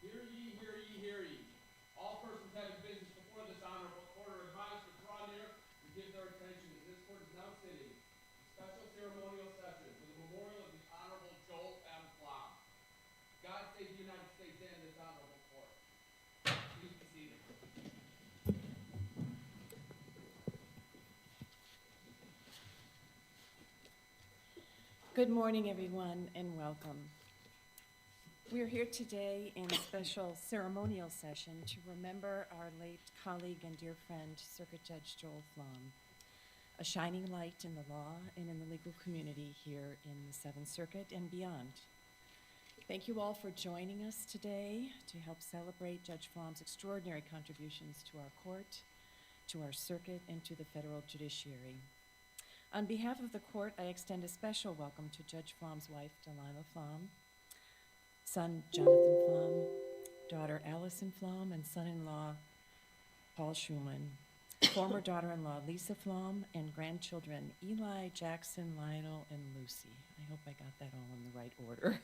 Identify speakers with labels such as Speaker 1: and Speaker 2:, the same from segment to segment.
Speaker 1: Hear ye, hear ye, hear ye. All persons having business before this honorable court are advised to draw near and give their attention as this court is now sitting in special ceremonial session for the memorial of the Honorable Joel M. Flom. God save the United States and this honorable court. Please be seated.
Speaker 2: Good morning, everyone, and welcome. We are here today in a special ceremonial session to remember our late colleague and dear friend, Circuit Judge Joel Flom, a shining light in the law and in the legal community here in the Seventh Circuit and beyond. Thank you all for joining us today to help celebrate Judge Flom's extraordinary contributions to our court, to our circuit, and to the federal judiciary. On behalf of the court, I extend a special welcome to Judge Flom's wife, Delilah Flom, son Jonathan Flom, daughter Allison Flom, and son-in-law Paul Schumann, former daughter-in-law Lisa Flom, and grandchildren Eli, Jackson, Lionel, and Lucy. I hope I got that all in the right order.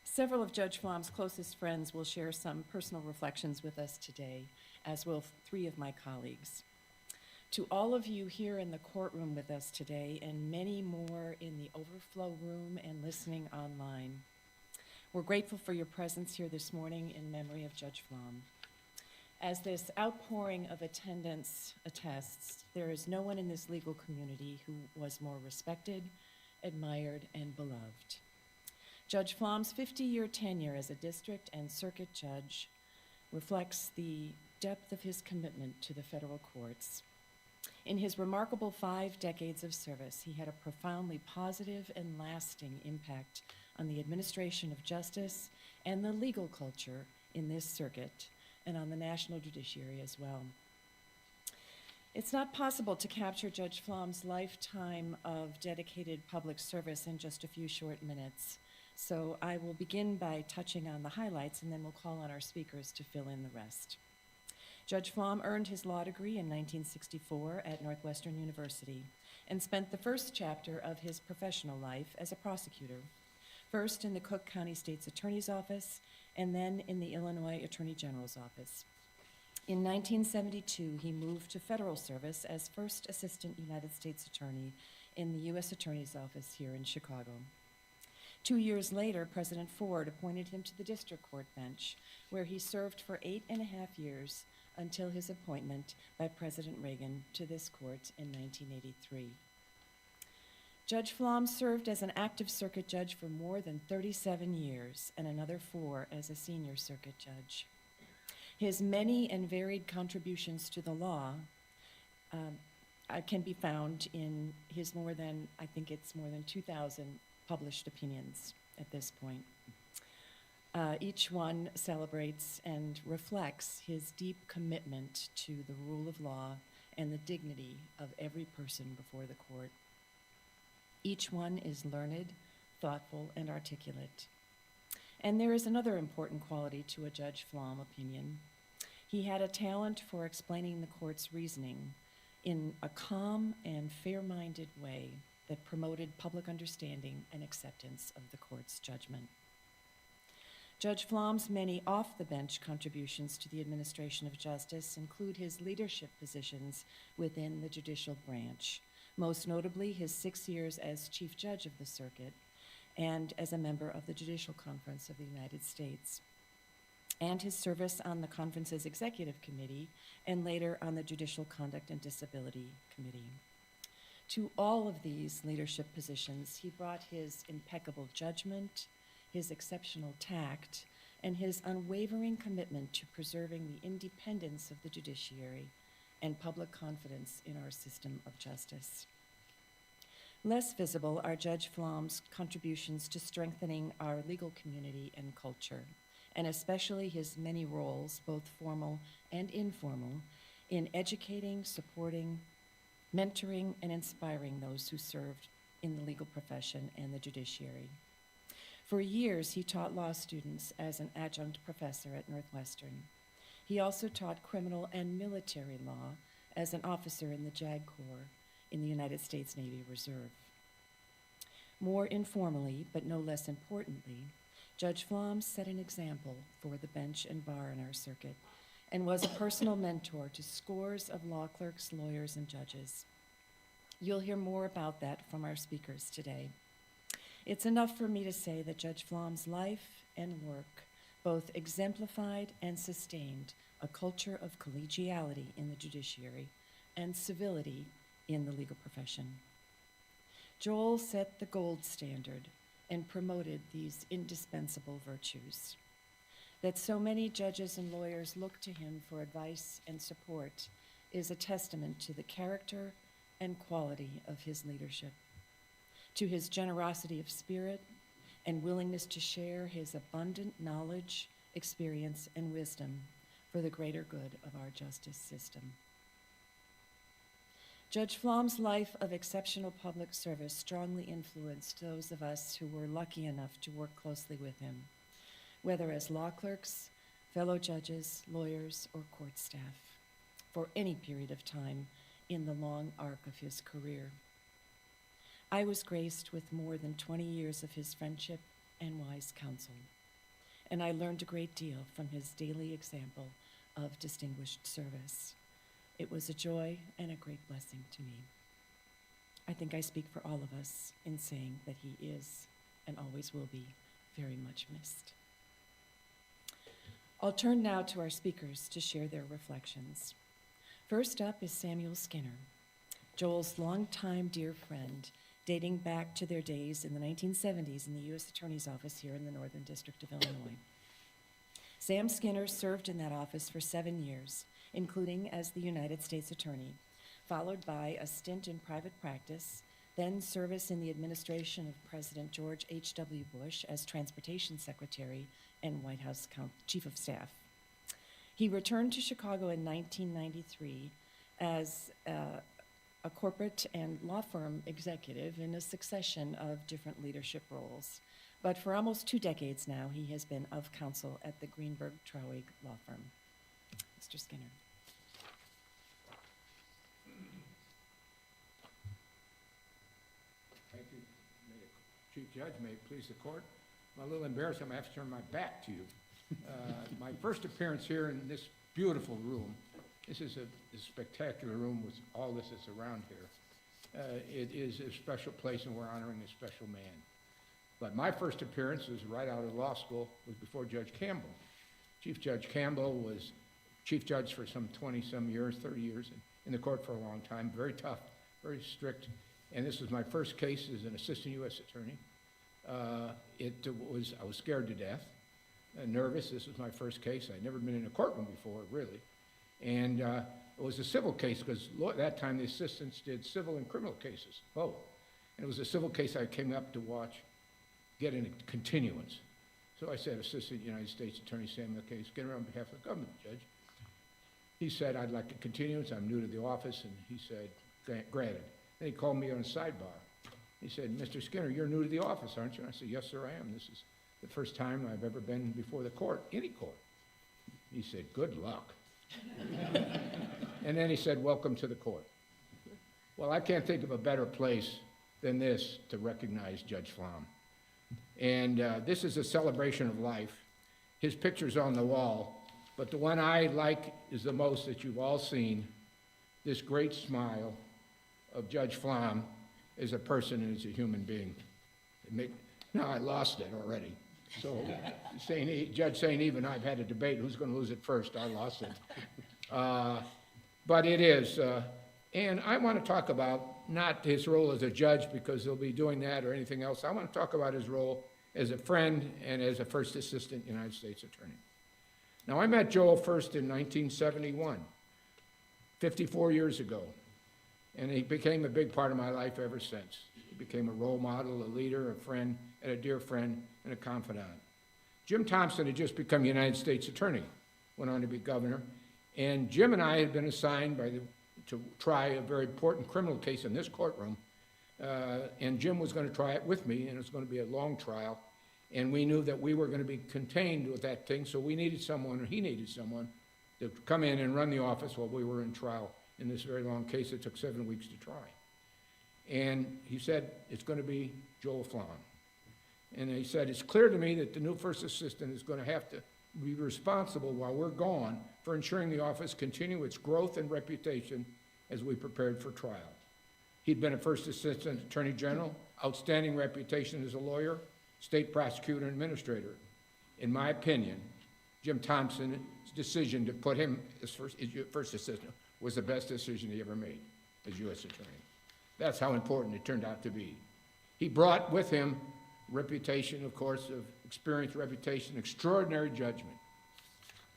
Speaker 2: Several of Judge Flom's closest friends will share some personal reflections with us today, as will three of my colleagues. To all of you here in the courtroom with us today, and many more in the overflow room and listening online, we're grateful for your presence here this morning in memory of Judge Flom. As this outpouring of attendance attests, there is no one in this legal community who was more respected, admired, and beloved. Judge Flom's 50-year tenure as a district and circuit judge reflects the depth of his commitment to the federal courts. In his remarkable 5 decades of service, he had a profoundly positive and lasting impact on the administration of justice and the legal culture in this circuit and on the national judiciary as well. It's not possible to capture Judge Flom's lifetime of dedicated public service in just a few short minutes, so I will begin by touching on the highlights, and then we'll call on our speakers to fill in the rest. Judge Flom earned his law degree in 1964 at Northwestern University and spent the first chapter of his professional life as a prosecutor, first in the Cook County State's Attorney's Office and then in the Illinois Attorney General's Office. In 1972, he moved to federal service as First Assistant United States Attorney in the U.S. Attorney's Office here in Chicago. 2 years later, President Ford appointed him to the district court bench, where he served for 8.5 years until his appointment by President Reagan to this court in 1983. Judge Flom served as an active circuit judge for more than 37 years and another 4 as a senior circuit judge. His many and varied contributions to the law can be found in his more than 2,000 published opinions at this point. Each one celebrates and reflects his deep commitment to the rule of law and the dignity of every person before the court. Each one is learned, thoughtful, and articulate. And there is another important quality to a Judge Flom opinion. He had a talent for explaining the court's reasoning in a calm and fair-minded way that promoted public understanding and acceptance of the court's judgment. Judge Flom's many off-the-bench contributions to the administration of justice include his leadership positions within the judicial branch, most notably his 6 years as Chief Judge of the Circuit and as a member of the Judicial Conference of the United States, and his service on the conference's Executive Committee and later on the Judicial Conduct and Disability Committee. To all of these leadership positions, he brought his impeccable judgment, his exceptional tact, and his unwavering commitment to preserving the independence of the judiciary and public confidence in our system of justice. Less visible are Judge Flom's contributions to strengthening our legal community and culture, and especially his many roles, both formal and informal, in educating, supporting, mentoring, and inspiring those who served in the legal profession and the judiciary. For years, he taught law students as an adjunct professor at Northwestern. He also taught criminal and military law as an officer in the JAG Corps in the United States Navy Reserve. More informally, but no less importantly, Judge Flom set an example for the bench and bar in our circuit and was a personal mentor to scores of law clerks, lawyers, and judges. You'll hear more about that from our speakers today. It's enough for me to say that Judge Flom's life and work both exemplified and sustained a culture of collegiality in the judiciary and civility in the legal profession. Joel set the gold standard and promoted these indispensable virtues. That so many judges and lawyers look to him for advice and support is a testament to the character and quality of his leadership, to his generosity of spirit and willingness to share his abundant knowledge, experience, and wisdom for the greater good of our justice system. Judge Flom's life of exceptional public service strongly influenced those of us who were lucky enough to work closely with him, whether as law clerks, fellow judges, lawyers, or court staff, for any period of time in the long arc of his career. I was graced with more than 20 years of his friendship and wise counsel, and I learned a great deal from his daily example of distinguished service. It was a joy and a great blessing to me. I think I speak for all of us in saying that he is, and always will be, very much missed. I'll turn now to our speakers to share their reflections. First up is Samuel Skinner, Joel's longtime dear friend, dating back to their days in the 1970s in the U.S. Attorney's Office here in the Northern District of Illinois. Sam Skinner served in that office for 7 years, including as the United States Attorney, followed by a stint in private practice, then service in the administration of President George H.W. Bush as Transportation Secretary and White House Chief of Staff. He returned to Chicago in 1993 as a corporate and law firm executive in a succession of different leadership roles. But for almost 2 decades now, he has been of counsel at the Greenberg Traurig law firm. Mr. Skinner.
Speaker 3: Thank you, Chief Judge. May it please the court. I'm a little embarrassed. I'm going to have to turn my back to you. My first appearance here in this beautiful room. This is a spectacular room with all this that's around here. It is a special place, and we're honoring a special man. But my first appearance was right out of law school, was before Judge Campbell. Chief Judge Campbell was chief judge for some 20-some years, 30 years, in the court for a long time, very tough, very strict. And this was my first case as an assistant U.S. attorney. I was scared to death, nervous. This was my first case. I'd never been in a courtroom before, really. And it was a civil case because at that time the assistants did civil and criminal cases, both. And it was a civil case I came up to watch get in a continuance. So I said, Assistant United States Attorney Samuel Case, get around on behalf of the government, Judge. He said, I'd like a continuance. I'm new to the office. And he said, granted. Then he called me on a sidebar. He said, Mr. Skinner, you're new to the office, aren't you? And I said, yes, sir, I am. This is the first time I've ever been before the court, any court. He said, good luck. And then he said, welcome to the court. Well, I can't think of a better place than this to recognize Judge Flom. And this is a celebration of life. His picture's on the wall, but the one I like is the most that you've all seen, this great smile of Judge Flom as a person and as a human being. Now I lost it already. So Judge St. Eve and I have had a debate who's going to lose it first. I lost it. But it is. And I want to talk about not his role as a judge, because he'll be doing that or anything else. I want to talk about his role as a friend and as a first assistant United States attorney. Now, I met Joel first in 1971, 54 years ago. And he became a big part of my life ever since. He became a role model, a leader, a friend, and a dear friend, and a confidant. Jim Thompson had just become United States Attorney, went on to be governor, and Jim and I had been assigned to try a very important criminal case in this courtroom, and Jim was going to try it with me, and it was going to be a long trial, and we knew that we were going to be contained with that thing, so we needed someone, or he needed someone, to come in and run the office while we were in trial in this very long case that took 7 weeks to try. And he said, it's going to be Joel Flom. And he said, "It's clear to me that the new first assistant is going to have to be responsible while we're gone for ensuring the office continue its growth and reputation as we prepared for trial." He'd been a first assistant attorney general, outstanding reputation as a lawyer, state prosecutor, and administrator. In my opinion, Jim Thompson's decision to put him as first assistant was the best decision he ever made as U.S. attorney. That's how important it turned out to be. He brought with him reputation, of course, of experience, reputation, extraordinary judgment.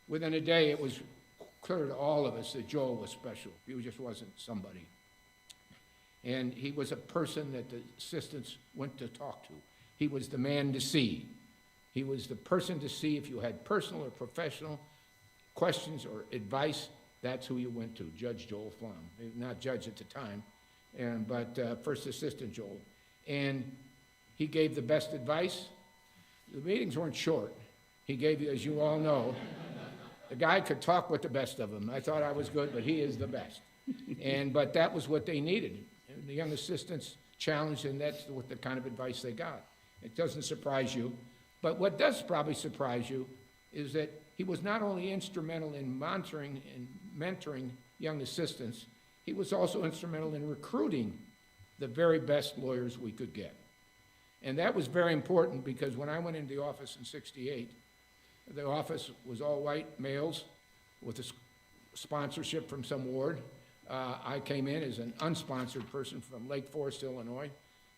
Speaker 3: Within a day, it was clear to all of us that Joel was special. He just wasn't somebody. And he was a person that the assistants went to talk to. He was the man to see. He was the person to see if you had personal or professional questions or advice. That's who you went to, Judge Joel Flom. Not judge at the time, but First Assistant Joel. And he gave the best advice. The meetings weren't short. He gave you, as you all know, the guy could talk with the best of them. I thought I was good, but he is the best. But that was what they needed. And the young assistants challenged, and that's what the kind of advice they got. It doesn't surprise you. But what does probably surprise you is that he was not only instrumental in monitoring and mentoring young assistants, he was also instrumental in recruiting the very best lawyers we could get. And that was very important because when I went into the office in '68, the office was all white males with a sponsorship from some ward. I came in as an unsponsored person from Lake Forest, Illinois,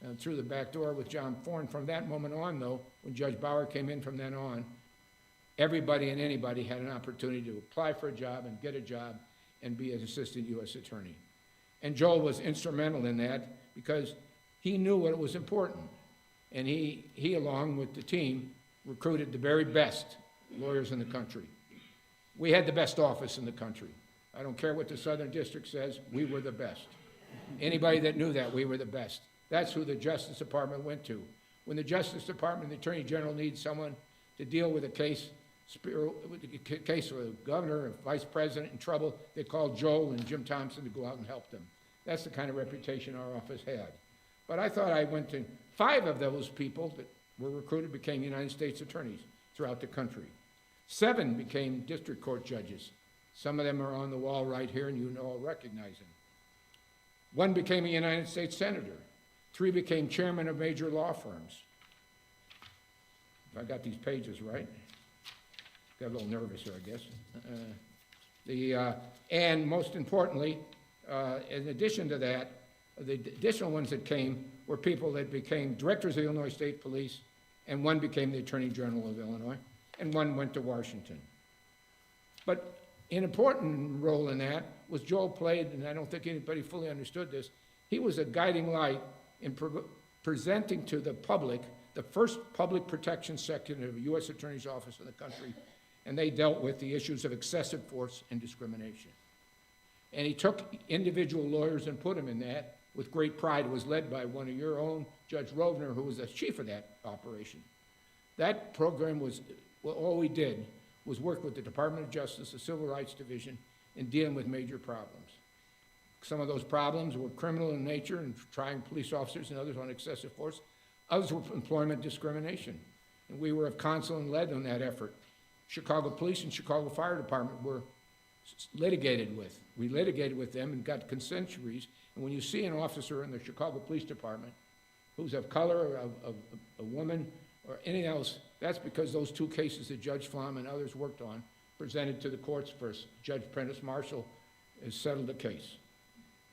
Speaker 3: and through the back door with John Thorne. From that moment on, though, when Judge Bauer came in from then on, everybody and anybody had an opportunity to apply for a job and get a job and be an assistant U.S. attorney. And Joel was instrumental in that because he knew what was important. And he, along with the team, recruited the very best lawyers in the country. We had the best office in the country. I don't care what the Southern District says, we were the best. Anybody that knew that, we were the best. That's who the Justice Department went to. When the Justice Department, the Attorney General needs someone to deal with a case of a governor or vice president in trouble, they called Joel and Jim Thompson to go out and help them. That's the kind of reputation our office had. But I thought I went to 5 of those people that were recruited became United States attorneys throughout the country. 7 became district court judges. Some of them are on the wall right here, and you all recognize them. 1 became a United States senator. 3 became chairman of major law firms. If I got these pages right. Got a little nervous here, I guess. And most importantly, in addition to that, the additional ones that came were people that became directors of the Illinois State Police, and 1 became the Attorney General of Illinois, and 1 went to Washington. But an important role in that was Joel played, and I don't think anybody fully understood this, he was a guiding light in presenting to the public the first public protection section of a U.S. Attorney's Office in the country, and they dealt with the issues of excessive force and discrimination. And he took individual lawyers and put them in that with great pride. It was led by one of your own, Judge Rovner, who was the chief of that operation. That program was, well, all we did was work with the Department of Justice, the Civil Rights Division, in dealing with major problems. Some of those problems were criminal in nature and trying police officers, and others on excessive force. Others were employment discrimination. And we were of counsel and led on that effort. Chicago Police and Chicago Fire Department were litigated with. We litigated with them and got consent decrees. And when you see an officer in the Chicago Police Department who's of color, of a woman, or anything else, that's because those 2 cases that Judge Flom and others worked on presented to the courts first. Judge Prentice Marshall has settled the case.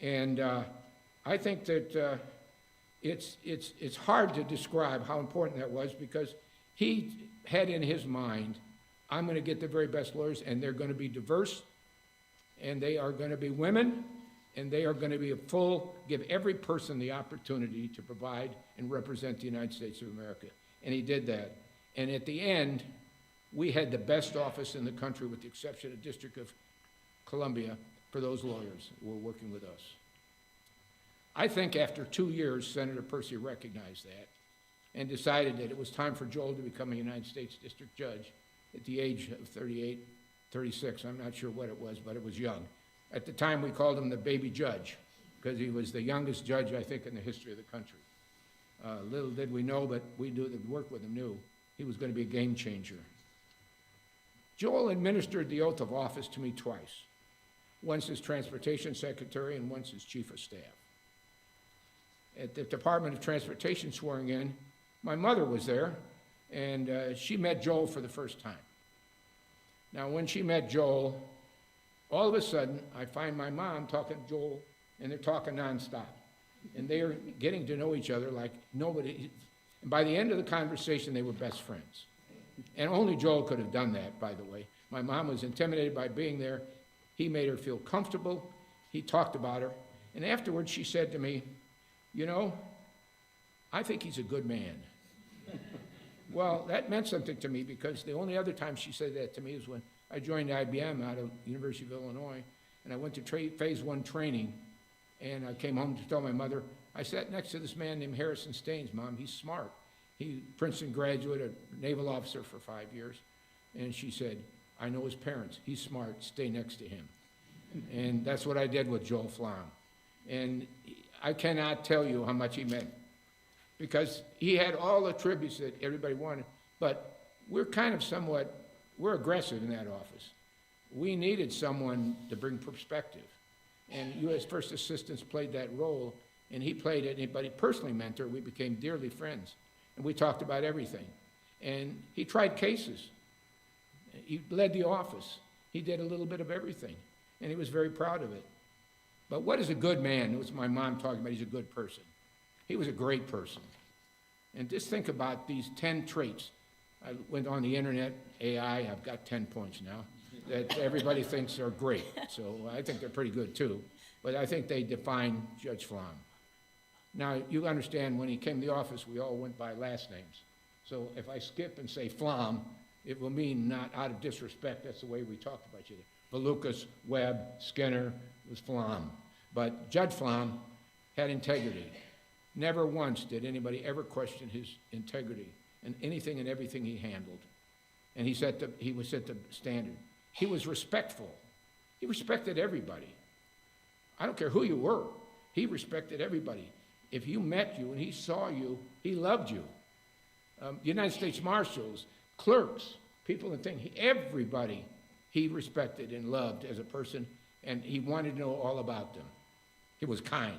Speaker 3: And I think that it's hard to describe how important that was because he had in his mind, I'm going to get the very best lawyers, and they're going to be diverse, and they are going to be women, and they are going to be give every person the opportunity to provide and represent the United States of America. And he did that. And at the end, we had the best office in the country with the exception of District of Columbia for those lawyers who were working with us. I think after 2 years, Senator Percy recognized that and decided that it was time for Joel to become a United States District Judge at the age of 38, 36. I'm not sure what it was, but it was young. At the time, we called him the baby judge because he was the youngest judge, I think, in the history of the country. Little did we know, but we do that work with him knew he was going to be a game changer. Joel administered the oath of office to me twice, once as transportation secretary and once as chief of staff. At the Department of Transportation swearing in, my mother was there, and she met Joel for the first time. Now, when she met Joel, all of a sudden, I find my mom talking to Joel, and they're talking nonstop. And they are getting to know each other like nobody. And by the end of the conversation, they were best friends. And only Joel could have done that, by the way. My mom was intimidated by being there. He made her feel comfortable. He talked about her. And afterwards, she said to me, you know, I think he's a good man. Well, that meant something to me because the only other time she said that to me was when I joined IBM out of University of Illinois, and I went to phase 1 training, and I came home to tell my mother, I sat next to this man named Harrison Staines, Mom, he's smart. He, Princeton graduate, a naval officer for 5 years, and she said, I know his parents, he's smart, stay next to him. And that's what I did with Joel Flom. And I cannot tell you how much he meant, because he had all the attributes that everybody wanted, but we're kind of we're aggressive in that office. We needed someone to bring perspective, and U.S. First Assistants played that role, and he played it, and but he personally mentored. We became dearly friends, and we talked about everything. And he tried cases. He led the office. He did a little bit of everything, and he was very proud of it. But what is a good man? It was my mom talking about he's a good person. He was a great person. And just think about these 10 traits. I went on the internet, AI, I've got 10 points now, that everybody thinks are great. So I think they're pretty good too. But I think they define Judge Flom. Now, you understand when he came to the office, we all went by last names. So if I skip and say Flom, it will mean not out of disrespect. That's the way we talked about you. Valukas, Webb, Skinner was Flom. But Judge Flom had integrity. Never once did anybody ever question his integrity in anything and everything he handled. And he was set the standard. He was respectful. He respected everybody. I don't care who you were. He respected everybody. If you met you and he saw you, he loved you. United States Marshals, clerks, people and things, everybody he respected and loved as a person, and he wanted to know all about them. He was kind.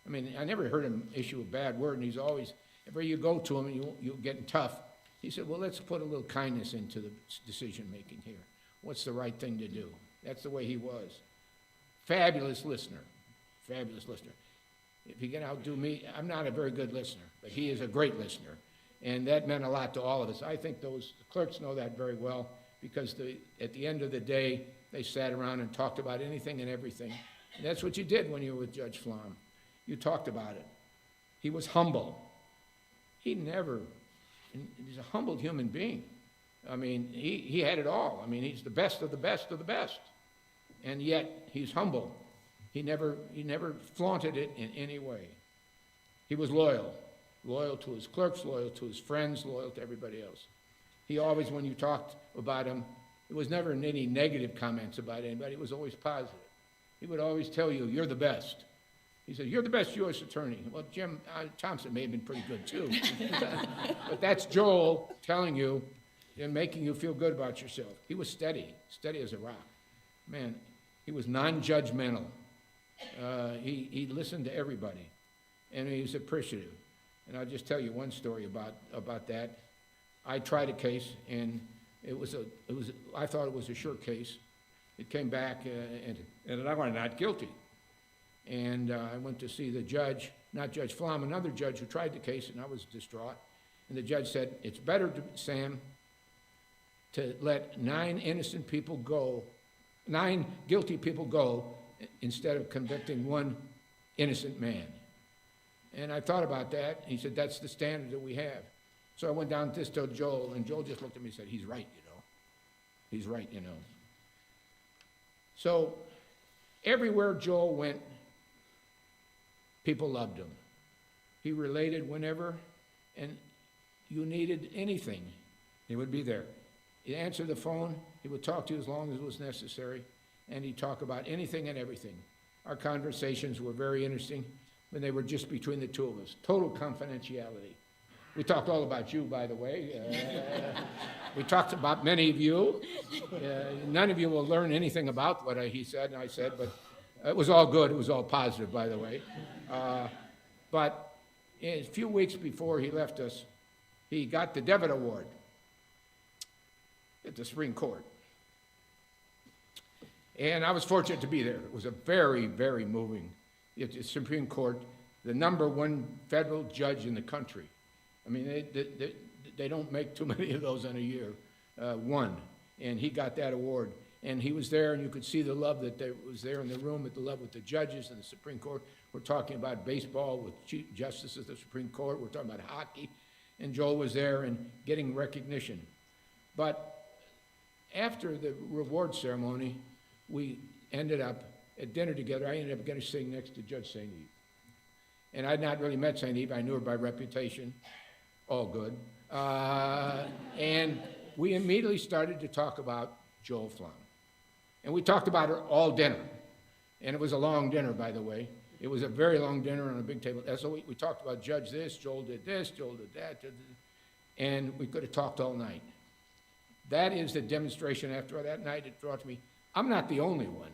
Speaker 3: I mean, I never heard him issue a bad word, and he's always, whenever you go to him and you're getting tough, he said, well, let's put a little kindness into the decision-making here. What's the right thing to do? That's the way he was. Fabulous listener. Fabulous listener. If he can outdo me, I'm not a very good listener, but he is a great listener. And that meant a lot to all of us. I think those clerks know that very well, because at the end of the day, they sat around and talked about anything and everything. And that's what you did when you were with Judge Flom. You talked about it. He was humble. He's a humble human being. I mean, he had it all. I mean, he's the best of the best of the best. And yet, he's humble. He never flaunted it in any way. He was loyal to his clerks, loyal to his friends, loyal to everybody else. He always, when you talked about him, it was never any negative comments about anybody. It was always positive. He would always tell you, you're the best. He said, you're the best U.S. attorney. Well, Jim Thompson may have been pretty good too. But that's Joel telling you and making you feel good about yourself. He was steady as a rock. Man, he was non-judgmental. He listened to everybody, and he was appreciative. And I'll just tell you one story about that. I tried a case, and I thought it was a sure case. It came back, and I was not guilty. And I went to see the judge, not Judge Flom, another judge who tried the case, and I was distraught. And the judge said, it's better, Sam, to let 9 guilty people go instead of convicting 1 innocent man. And I thought about that. He said, that's the standard that we have. So I went down to Joel, and Joel just looked at me and said, he's right, you know. He's right, you know. So everywhere Joel went, people loved him. He related whenever, and you needed anything, he would be there. He'd answer the phone, he would talk to you as long as it was necessary, and he'd talk about anything and everything. Our conversations were very interesting. when they were just between the two of us. Total confidentiality. We talked all about you, by the way. We talked about many of you. None of you will learn anything about what he said and I said, but it was all good. It was all positive, by the way. But a few weeks before he left us, he got the Devitt Award at the Supreme Court. And I was fortunate to be there. It was a very, very moving, at the Supreme Court, the #1 federal judge in the country. I mean, they don't make too many of those in a year, won. And he got that award. And he was there, and you could see the love that was there in the room, the love with the judges and the Supreme Court. We're talking about baseball with Chief Justices of the Supreme Court. We're talking about hockey. And Joel was there and getting recognition. But after the reward ceremony, we ended up at dinner together. I ended up getting to sitting next to Judge St. Eve. And I'd not really met St. Eve. I knew her by reputation. All good. And we immediately started to talk about Joel Flom. And we talked about her all dinner. And it was a long dinner, by the way. It was a very long dinner on a big table. So we talked about Judge this, Joel did this, Joel did that. And we could have talked all night. That is the demonstration after that night. It brought me, I'm not the only one.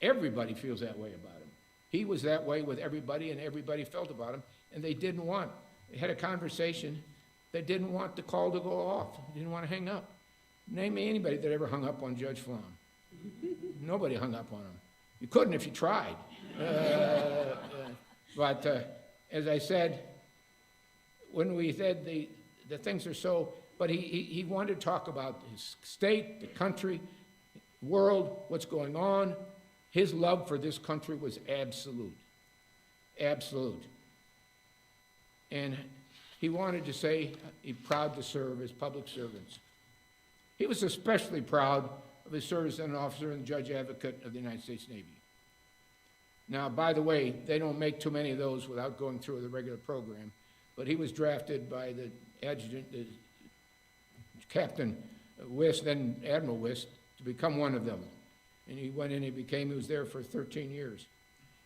Speaker 3: Everybody feels that way about him. He was that way with everybody, and everybody felt about him, and they didn't want. They had a conversation. They didn't want the call to go off. They didn't want to hang up. Name me anybody that ever hung up on Judge Flom. Nobody hung up on him. You couldn't if you tried. But as I said, when we said the things are so, but he wanted to talk about his state, the country, world, what's going on. His love for this country was absolute. Absolute. And he wanted to say he's proud to serve as public servants. He was especially proud of his service as an officer and judge advocate of the United States Navy. Now, by the way, they don't make too many of those without going through the regular program, but he was drafted by the adjutant, Captain Wist, then Admiral Wist, to become one of them. And he went in, he was there for 13 years.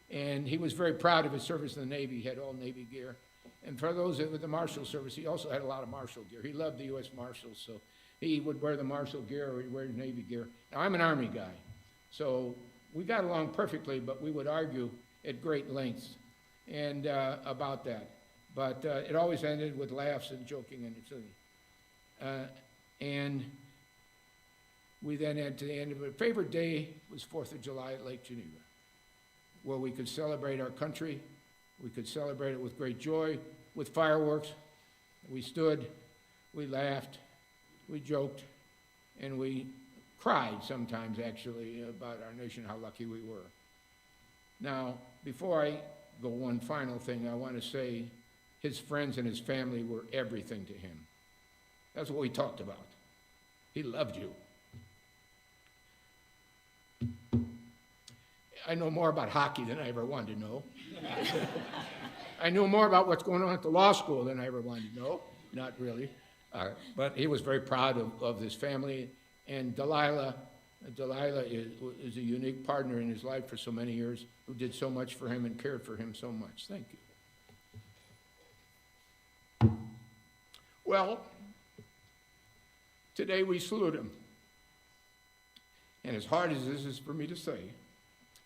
Speaker 3: And he was very proud of his service in the Navy. He had all Navy gear. And for those with the Marshal Service, he also had a lot of Marshal gear. He loved the U.S. Marshals, so he would wear the Marshal gear or he'd wear Navy gear. Now, I'm an Army guy, so we got along perfectly, but we would argue at great lengths and about that. But it always ended with laughs and joking and silly. And we then had to the end of it. Favorite day was 4th of July at Lake Geneva, where we could celebrate our country. We could celebrate it with great joy, with fireworks. We stood, we laughed, we joked, and we cried sometimes, actually, about our nation, how lucky we were. Now, before I go one final thing, I want to say his friends and his family were everything to him. That's what we talked about. He loved you. I know more about hockey than I ever wanted to know. I knew more about what's going on at the law school than I ever wanted to know. Not really. But he was very proud of his family. And Delilah is a unique partner in his life for so many years, who did so much for him and cared for him so much. Thank you. Well, today we salute him. And as hard as this is for me to say,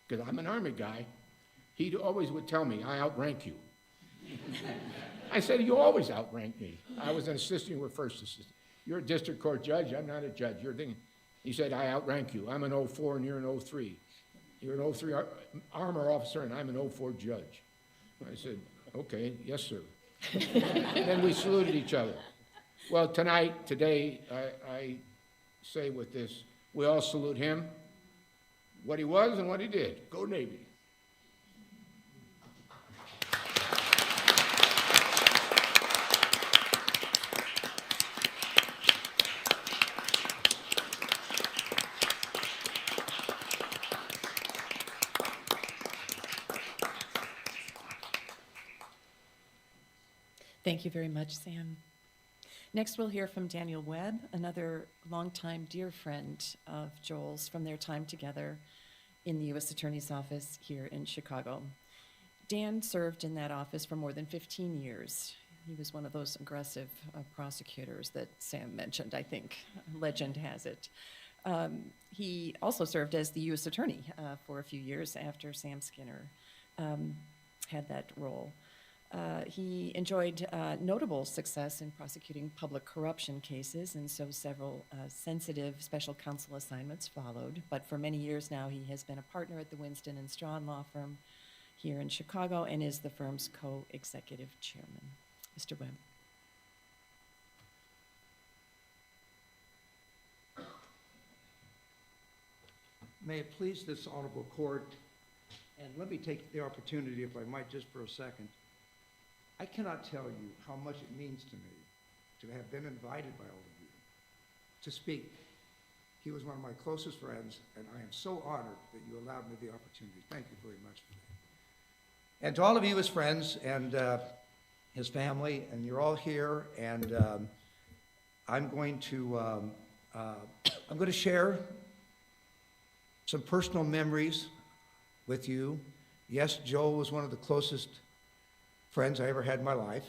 Speaker 3: because I'm an Army guy, he always would tell me, I outrank you. I said, you always outrank me. I was an assistant, you were first assistant. You're a district court judge, I'm not a judge. You're thinking, he said, I outrank you. I'm an 04 and you're an 03. You're an 03 armor officer and I'm an 04 judge. I said, okay, yes, sir. And then we saluted each other. Well, today, I say with this, we all salute him, what he was and what he did. Go Navy.
Speaker 2: Thank you very much, Sam. Next, we'll hear from Daniel Webb, another longtime dear friend of Joel's from their time together in the U.S. Attorney's Office here in Chicago. Dan served in that office for more than 15 years. He was one of those aggressive prosecutors that Sam mentioned, I think. Legend has it. He also served as the U.S. Attorney for a few years after Sam Skinner had that role. He enjoyed notable success in prosecuting public corruption cases, and so several sensitive special counsel assignments followed. But for many years now, he has been a partner at the Winston & Strawn law firm here in Chicago and is the firm's co-executive chairman. Mr. Webb.
Speaker 4: May it please this honorable court, and let me take the opportunity, if I might, just for a second. I cannot tell you how much it means to me to have been invited by all of you to speak. He was one of my closest friends, and I am so honored that you allowed me the opportunity. Thank you very much for that. And to all of you as friends and his family, and you're all here, and I'm going to share some personal memories with you. Yes, Joel was one of the closest friends I ever had in my life.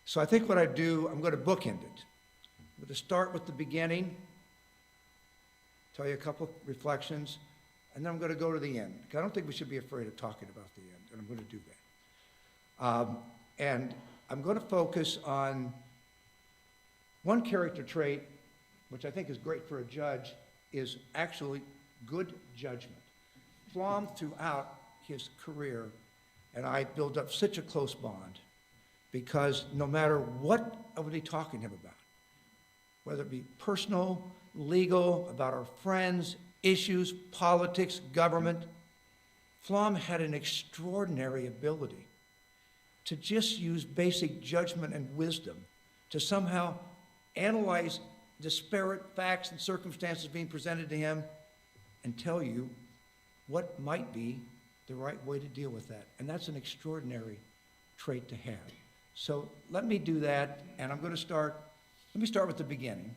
Speaker 4: So I think what I do, I'm going to bookend it. I'm going to start with the beginning, tell you a couple of reflections, and then I'm going to go to the end. I don't think we should be afraid of talking about the end, and I'm going to do that. And I'm going to focus on one character trait, which I think is great for a judge, is actually good judgment. Flom, throughout his career, and I built up such a close bond because no matter what I would be talking to him about, whether it be personal, legal, about our friends, issues, politics, government, Flom had an extraordinary ability to just use basic judgment and wisdom to somehow analyze disparate facts and circumstances being presented to him and tell you what might be the right way to deal with that. And that's an extraordinary trait to have. So let me do that, and let me start with the beginning.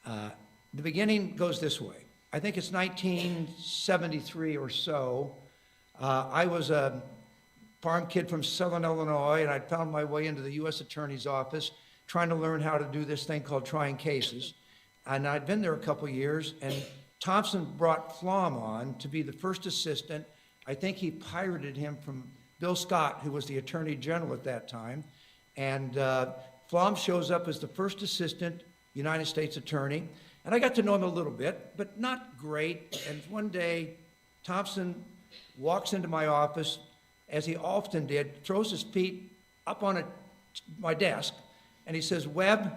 Speaker 4: The beginning goes this way. I think it's 1973 or so. I was a farm kid from Southern Illinois, and I'd found my way into the U.S. Attorney's office trying to learn how to do this thing called trying cases. And I'd been there a couple years, and Thompson brought Flom on to be the first assistant. I think he pirated him from Bill Scott, who was the Attorney General at that time. And Flom shows up as the first assistant United States Attorney. And I got to know him a little bit, but not great. And one day, Thompson walks into my office, as he often did, throws his feet up on my desk, and he says, "Webb,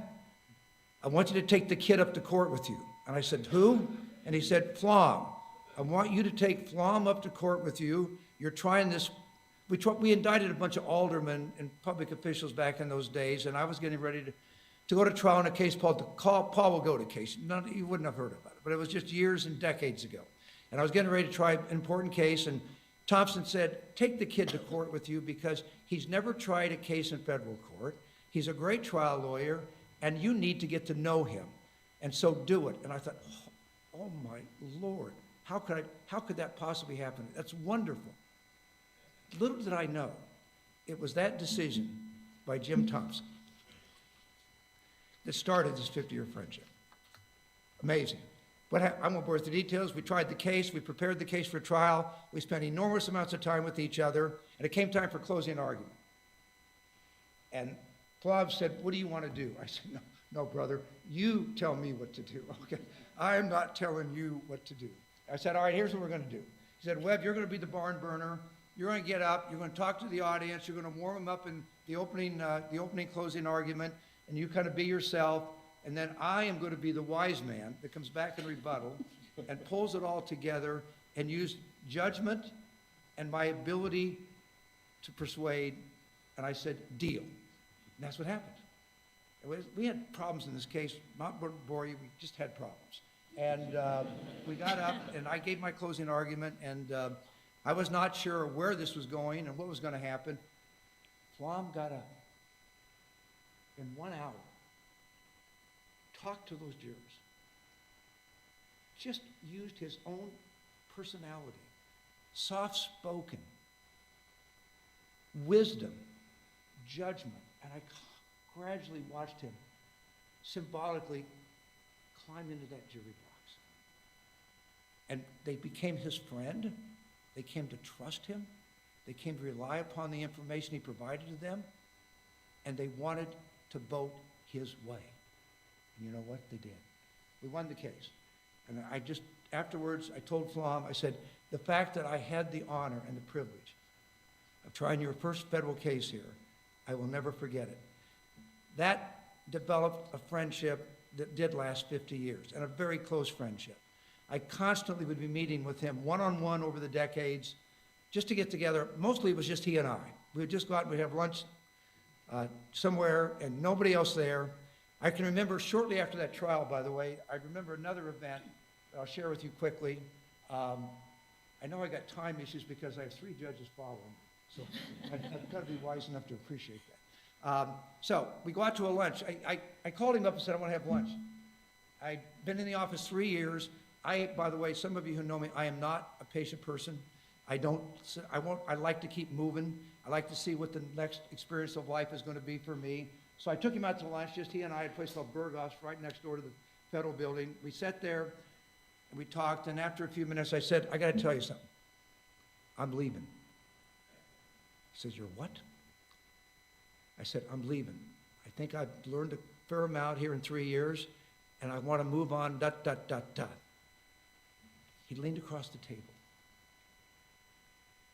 Speaker 4: I want you to take the kid up to court with you." And I said, "Who?" And he said, "Flom. I want you to take Flom up to court with you. You're trying this." We indicted a bunch of aldermen and public officials back in those days, and I was getting ready to go to trial in a case called the Paul Wagota case. You wouldn't have heard about it, but it was just years and decades ago. And I was getting ready to try an important case, and Thompson said, "Take the kid to court with you because he's never tried a case in federal court. He's a great trial lawyer, and you need to get to know him. And so do it." And I thought, oh my Lord, how could that possibly happen? That's wonderful. Little did I know, it was that decision by Jim Thompson that started this 50-year friendship. Amazing. I won't bore with the details. We tried the case. We prepared the case for trial. We spent enormous amounts of time with each other, and it came time for closing argument. And Flom said, "What do you want to do?" I said, No, brother, you tell me what to do, okay? I'm not telling you what to do. I said, "All right, here's what we're going to do." He said, "Webb, you're going to be the barn burner. You're going to get up. You're going to talk to the audience. You're going to warm them up in the opening closing argument, and you kind of be yourself. And then I am going to be the wise man that comes back in rebuttal and pulls it all together and use judgment and my ability to persuade." And I said, "Deal." And that's what happened. We had problems in this case, not bore you, we just had problems. And we got up, and I gave my closing argument, and I was not sure where this was going and what was going to happen. Flom got up in 1 hour, talked to those jurors, just used his own personality soft-spoken, wisdom, judgment. And I gradually watched him symbolically climb into that jury box. And they became his friend. They came to trust him. They came to rely upon the information he provided to them. And they wanted to vote his way. And you know what? They did. We won the case. And I just, afterwards, I told Flom, I said, the fact that I had the honor and the privilege of trying your first federal case here, I will never forget it. That developed a friendship that did last 50 years, and a very close friendship. I constantly would be meeting with him one-on-one over the decades, just to get together. Mostly it was just he and I. We would just go out and we'd have lunch somewhere, and nobody else there. I can remember shortly after that trial, by the way, I remember another event that I'll share with you quickly. I know I got time issues because I have 3 judges following, so I've got to be wise enough to appreciate that. So we go out to a lunch. I called him up and said, I want to have lunch. I'd been in the office 3 years. By the way, some of you who know me, I am not a patient person. I like to keep moving. I like to see what the next experience of life is going to be for me. So I took him out to lunch, just he and I, at a place called Burgos, right next door to the federal building. We sat there, and we talked, and after a few minutes, I said, I got to tell you something. I'm leaving. He says, you're what? I said, I'm leaving. I think I've learned a fair amount here in 3 years, and I want to move on, ... He leaned across the table.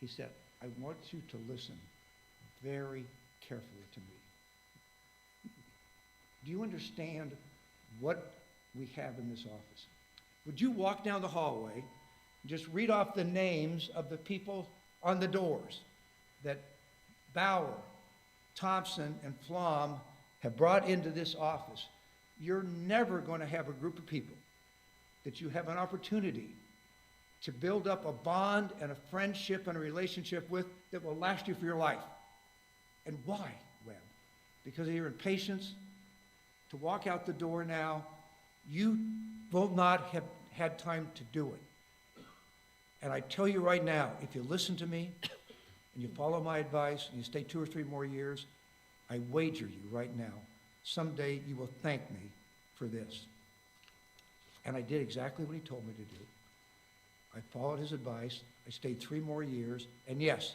Speaker 4: He said, I want you to listen very carefully to me. Do you understand what we have in this office? Would you walk down the hallway and just read off the names of the people on the doors that Bauer, Thompson, and Flom have brought into this office? You're never going to have a group of people that you have an opportunity to build up a bond and a friendship and a relationship with that will last you for your life. And why, Webb? Because of your impatience to walk out the door now. You will not have had time to do it. And I tell you right now, if you listen to me and you follow my advice and you stay 2 or 3 more years, I wager you right now, someday you will thank me for this. And I did exactly what he told me to do. I followed his advice. I stayed 3 more years. And yes,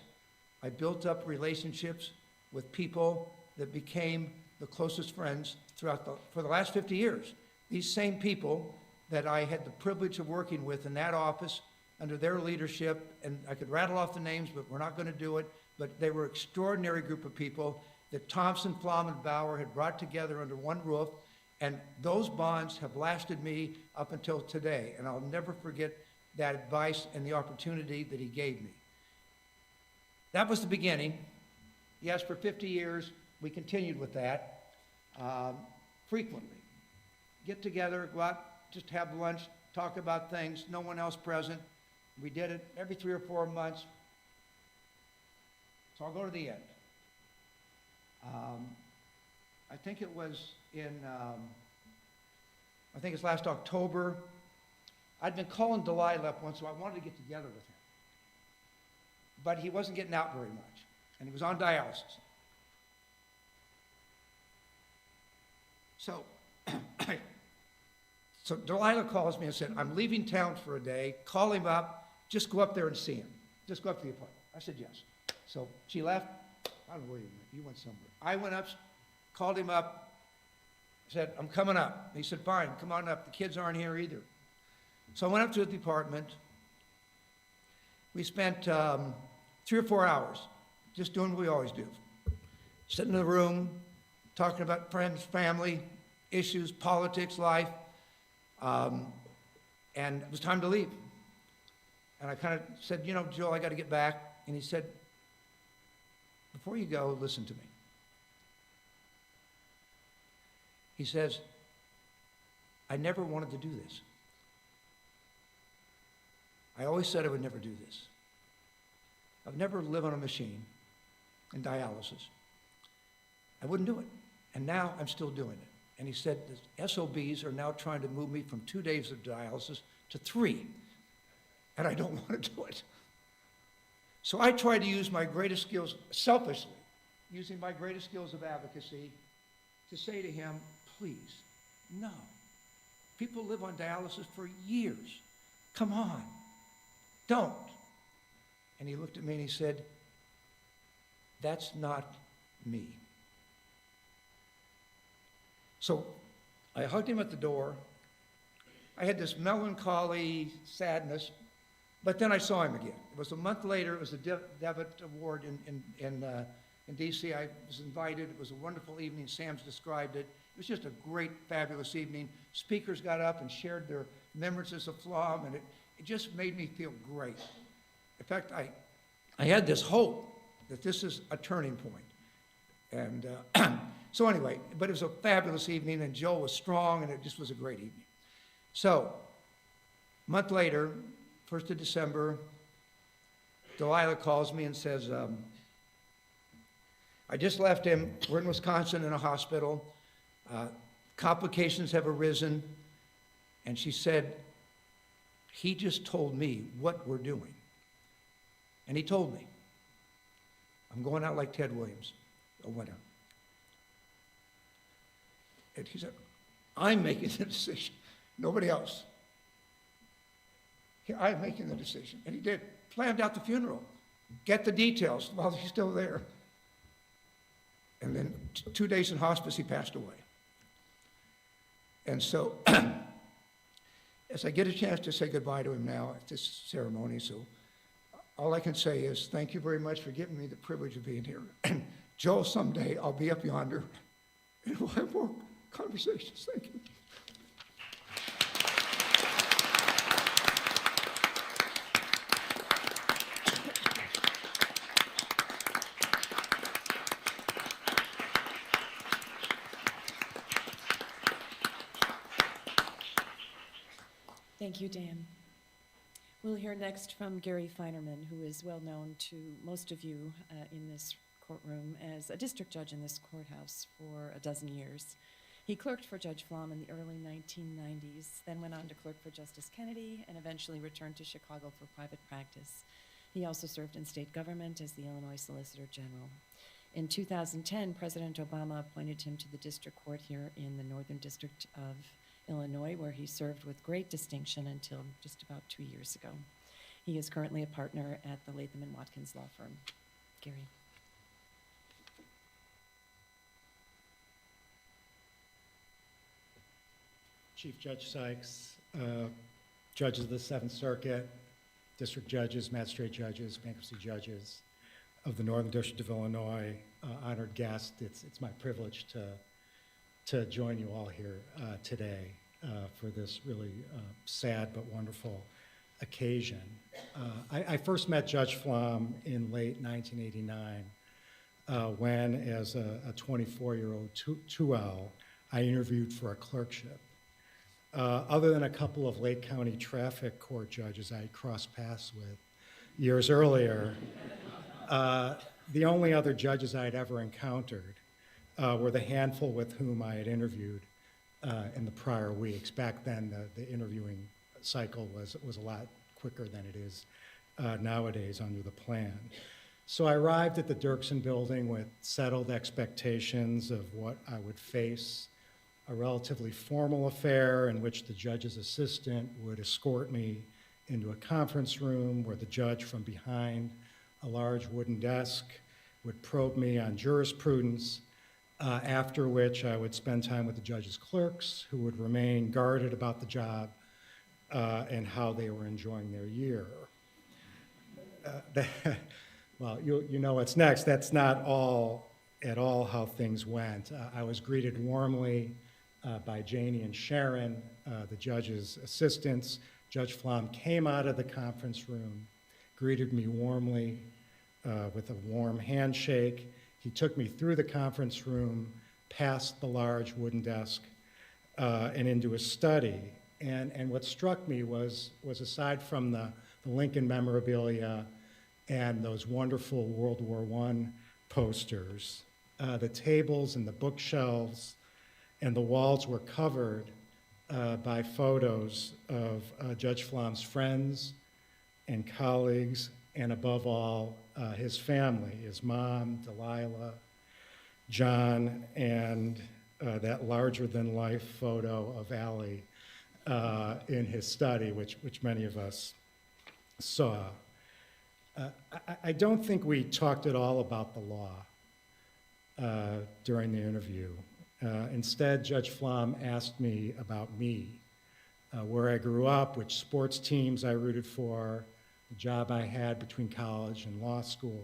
Speaker 4: I built up relationships with people that became the closest friends for the last 50 years. These same people that I had the privilege of working with in that office under their leadership, and I could rattle off the names, but we're not going to do it, but they were an extraordinary group of people that Thompson, Flom, and Bauer had brought together under one roof, and those bonds have lasted me up until today, and I'll never forget that advice and the opportunity that he gave me. That was the beginning. Yes, for 50 years, we continued with that frequently. Get together, go out, just have lunch, talk about things, no one else present. We did it every 3 or 4 months. So I'll go to the end. I think it was in, I think it's last October. I'd been calling Delilah up once, so I wanted to get together with him. But he wasn't getting out very much, and he was on dialysis. So, so Delilah calls me and said, I'm leaving town for a day. Call him up. Just go up there and see him. Just go up to the apartment. I said, yes. So she left. I don't know where you went. You went somewhere. I went up, called him up, said, I'm coming up. He said, fine, come on up. The kids aren't here either. So I went up to the apartment. We spent 3 or 4 hours just doing what we always do. Sitting in the room, talking about friends, family, issues, politics, life. And it was time to leave. And I kind of said, you know, Joe, I got to get back. And he said, before you go, listen to me. He says, I never wanted to do this. I always said I would never do this. I've never lived on a machine in dialysis. I wouldn't do it. And now I'm still doing it. And he said the SOBs are now trying to move me from 2 days of dialysis to 3. And I don't want to do it. So I tried to use my greatest skills, selfishly, using my greatest skills of advocacy, to say to him, please, no. People live on dialysis for years. Come on, don't. And he looked at me and he said, that's not me. So I hugged him at the door. I had this melancholy sadness, but then I saw him again. It was a month later. It was the Devitt Award in D.C. I was invited. It was a wonderful evening. Sam's described it. It was just a great, fabulous evening. Speakers got up and shared their remembrances of Flom, and it just made me feel great. In fact, I had this hope that this is a turning point. And so anyway, but it was a fabulous evening, and Joe was strong, and it just was a great evening. So, a month later, 1st of December, Delilah calls me and says, I just left him. We're in Wisconsin in a hospital. Complications have arisen. And she said, he just told me what we're doing. And he told me, I'm going out like Ted Williams, a winner. And he said, I'm making the decision, nobody else. I'm making the decision. And he did, planned out the funeral, get the details while he's still there. And then 2 days in hospice, he passed away. And so, as I get a chance to say goodbye to him now at this ceremony, so all I can say is thank you very much for giving me the privilege of being here. And Joe, someday I'll be up yonder and we'll have more conversations. Thank you.
Speaker 2: Thank you, Dan. We'll hear next from Gary Feinerman, who is well known to most of you in this courtroom as a district judge in this courthouse for a dozen years. He clerked for Judge Flom in the early 1990s, then went on to clerk for Justice Kennedy, and eventually returned to Chicago for private practice. He also served in state government as the Illinois Solicitor General. In 2010, President Obama appointed him to the district court here in the Northern District of Illinois, where he served with great distinction until just about 2 years ago. He is currently a partner at the Latham & Watkins law firm. Gary.
Speaker 5: Chief Judge Sykes, judges of the Seventh Circuit, district judges, magistrate judges, bankruptcy judges of the Northern District of Illinois, honored guest, it's my privilege to join you all here today for this really sad but wonderful occasion. I first met Judge Flom in late 1989 when, as a 24-year-old 2L, I interviewed for a clerkship. Other than a couple of Lake County traffic court judges I crossed paths with years earlier, the only other judges I had ever encountered were the handful with whom I had interviewed in the prior weeks. Back then, the interviewing cycle was a lot quicker than it is nowadays under the plan. So I arrived at the Dirksen building with settled expectations of what I would face, a relatively formal affair in which the judge's assistant would escort me into a conference room where the judge from behind a large wooden desk would probe me on jurisprudence, after which I would spend time with the judge's clerks, who would remain guarded about the job and how they were enjoying their year. Well, you know what's next. That's not at all how things went. I was greeted warmly by Janie and Sharon, the judge's assistants. Judge Flom came out of the conference room, greeted me warmly with a warm handshake. He took me through the conference room, past the large wooden desk, and into his study. And what struck me was aside from the Lincoln memorabilia and those wonderful World War I posters, the tables and the bookshelves and the walls were covered by photos of Judge Flom's friends and colleagues and above all, his family, his mom, Delilah, John, and that larger-than-life photo of Allie in his study, which many of us saw. I don't think we talked at all about the law during the interview. Instead, Judge Flom asked me about me, where I grew up, which sports teams I rooted for, the job I had between college and law school,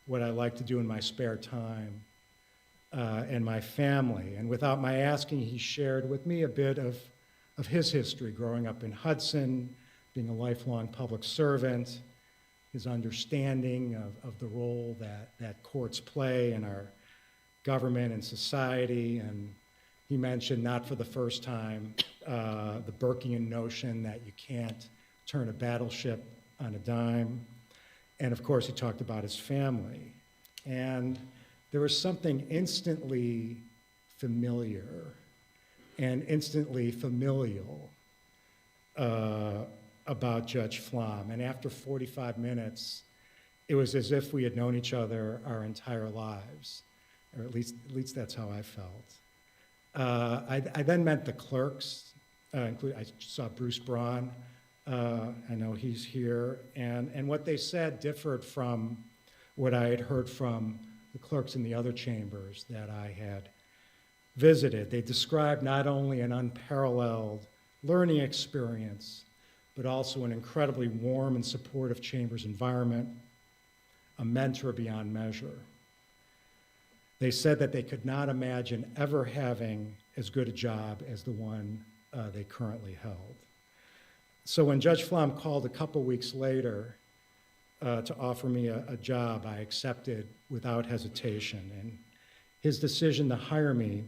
Speaker 5: what I like to do in my spare time, and my family. And without my asking, he shared with me a bit of his history, growing up in Hudson, being a lifelong public servant, his understanding of the role that courts play in our government and society. And he mentioned, not for the first time, the Burkean notion that you can't turn a battleship on a dime. And of course, he talked about his family. And there was something instantly familiar and instantly familial about Judge Flom. And after 45 minutes, it was as if we had known each other our entire lives, or at least that's how I felt. I then met the clerks, I saw Bruce Braun. I know he's here. And what they said differed from what I had heard from the clerks in the other chambers that I had visited. They described not only an unparalleled learning experience, but also an incredibly warm and supportive chambers environment, a mentor beyond measure. They said that they could not imagine ever having as good a job as the one they currently held. So when Judge Flom called a couple weeks later to offer me a job, I accepted without hesitation. And his decision to hire me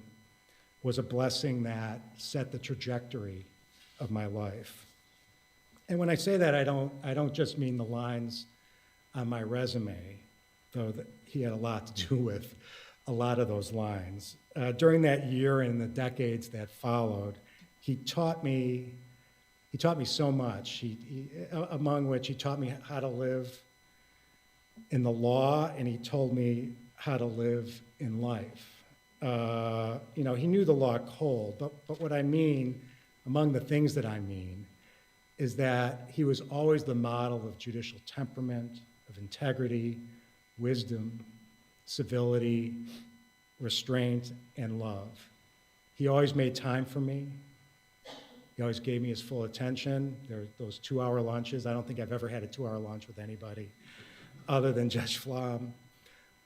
Speaker 5: was a blessing that set the trajectory of my life. And when I say that, I don't just mean the lines on my resume, though he had a lot to do with a lot of those lines. During that year and the decades that followed, he taught me so much, among which he taught me how to live in the law, and he told me how to live in life. He knew the law cold, but what I mean, among the things that I mean, is that he was always the model of judicial temperament, of integrity, wisdom, civility, restraint, and love. He always made time for me. He always gave me his full attention. There were those 2-hour lunches. I don't think I've ever had a 2-hour lunch with anybody other than Judge Flom,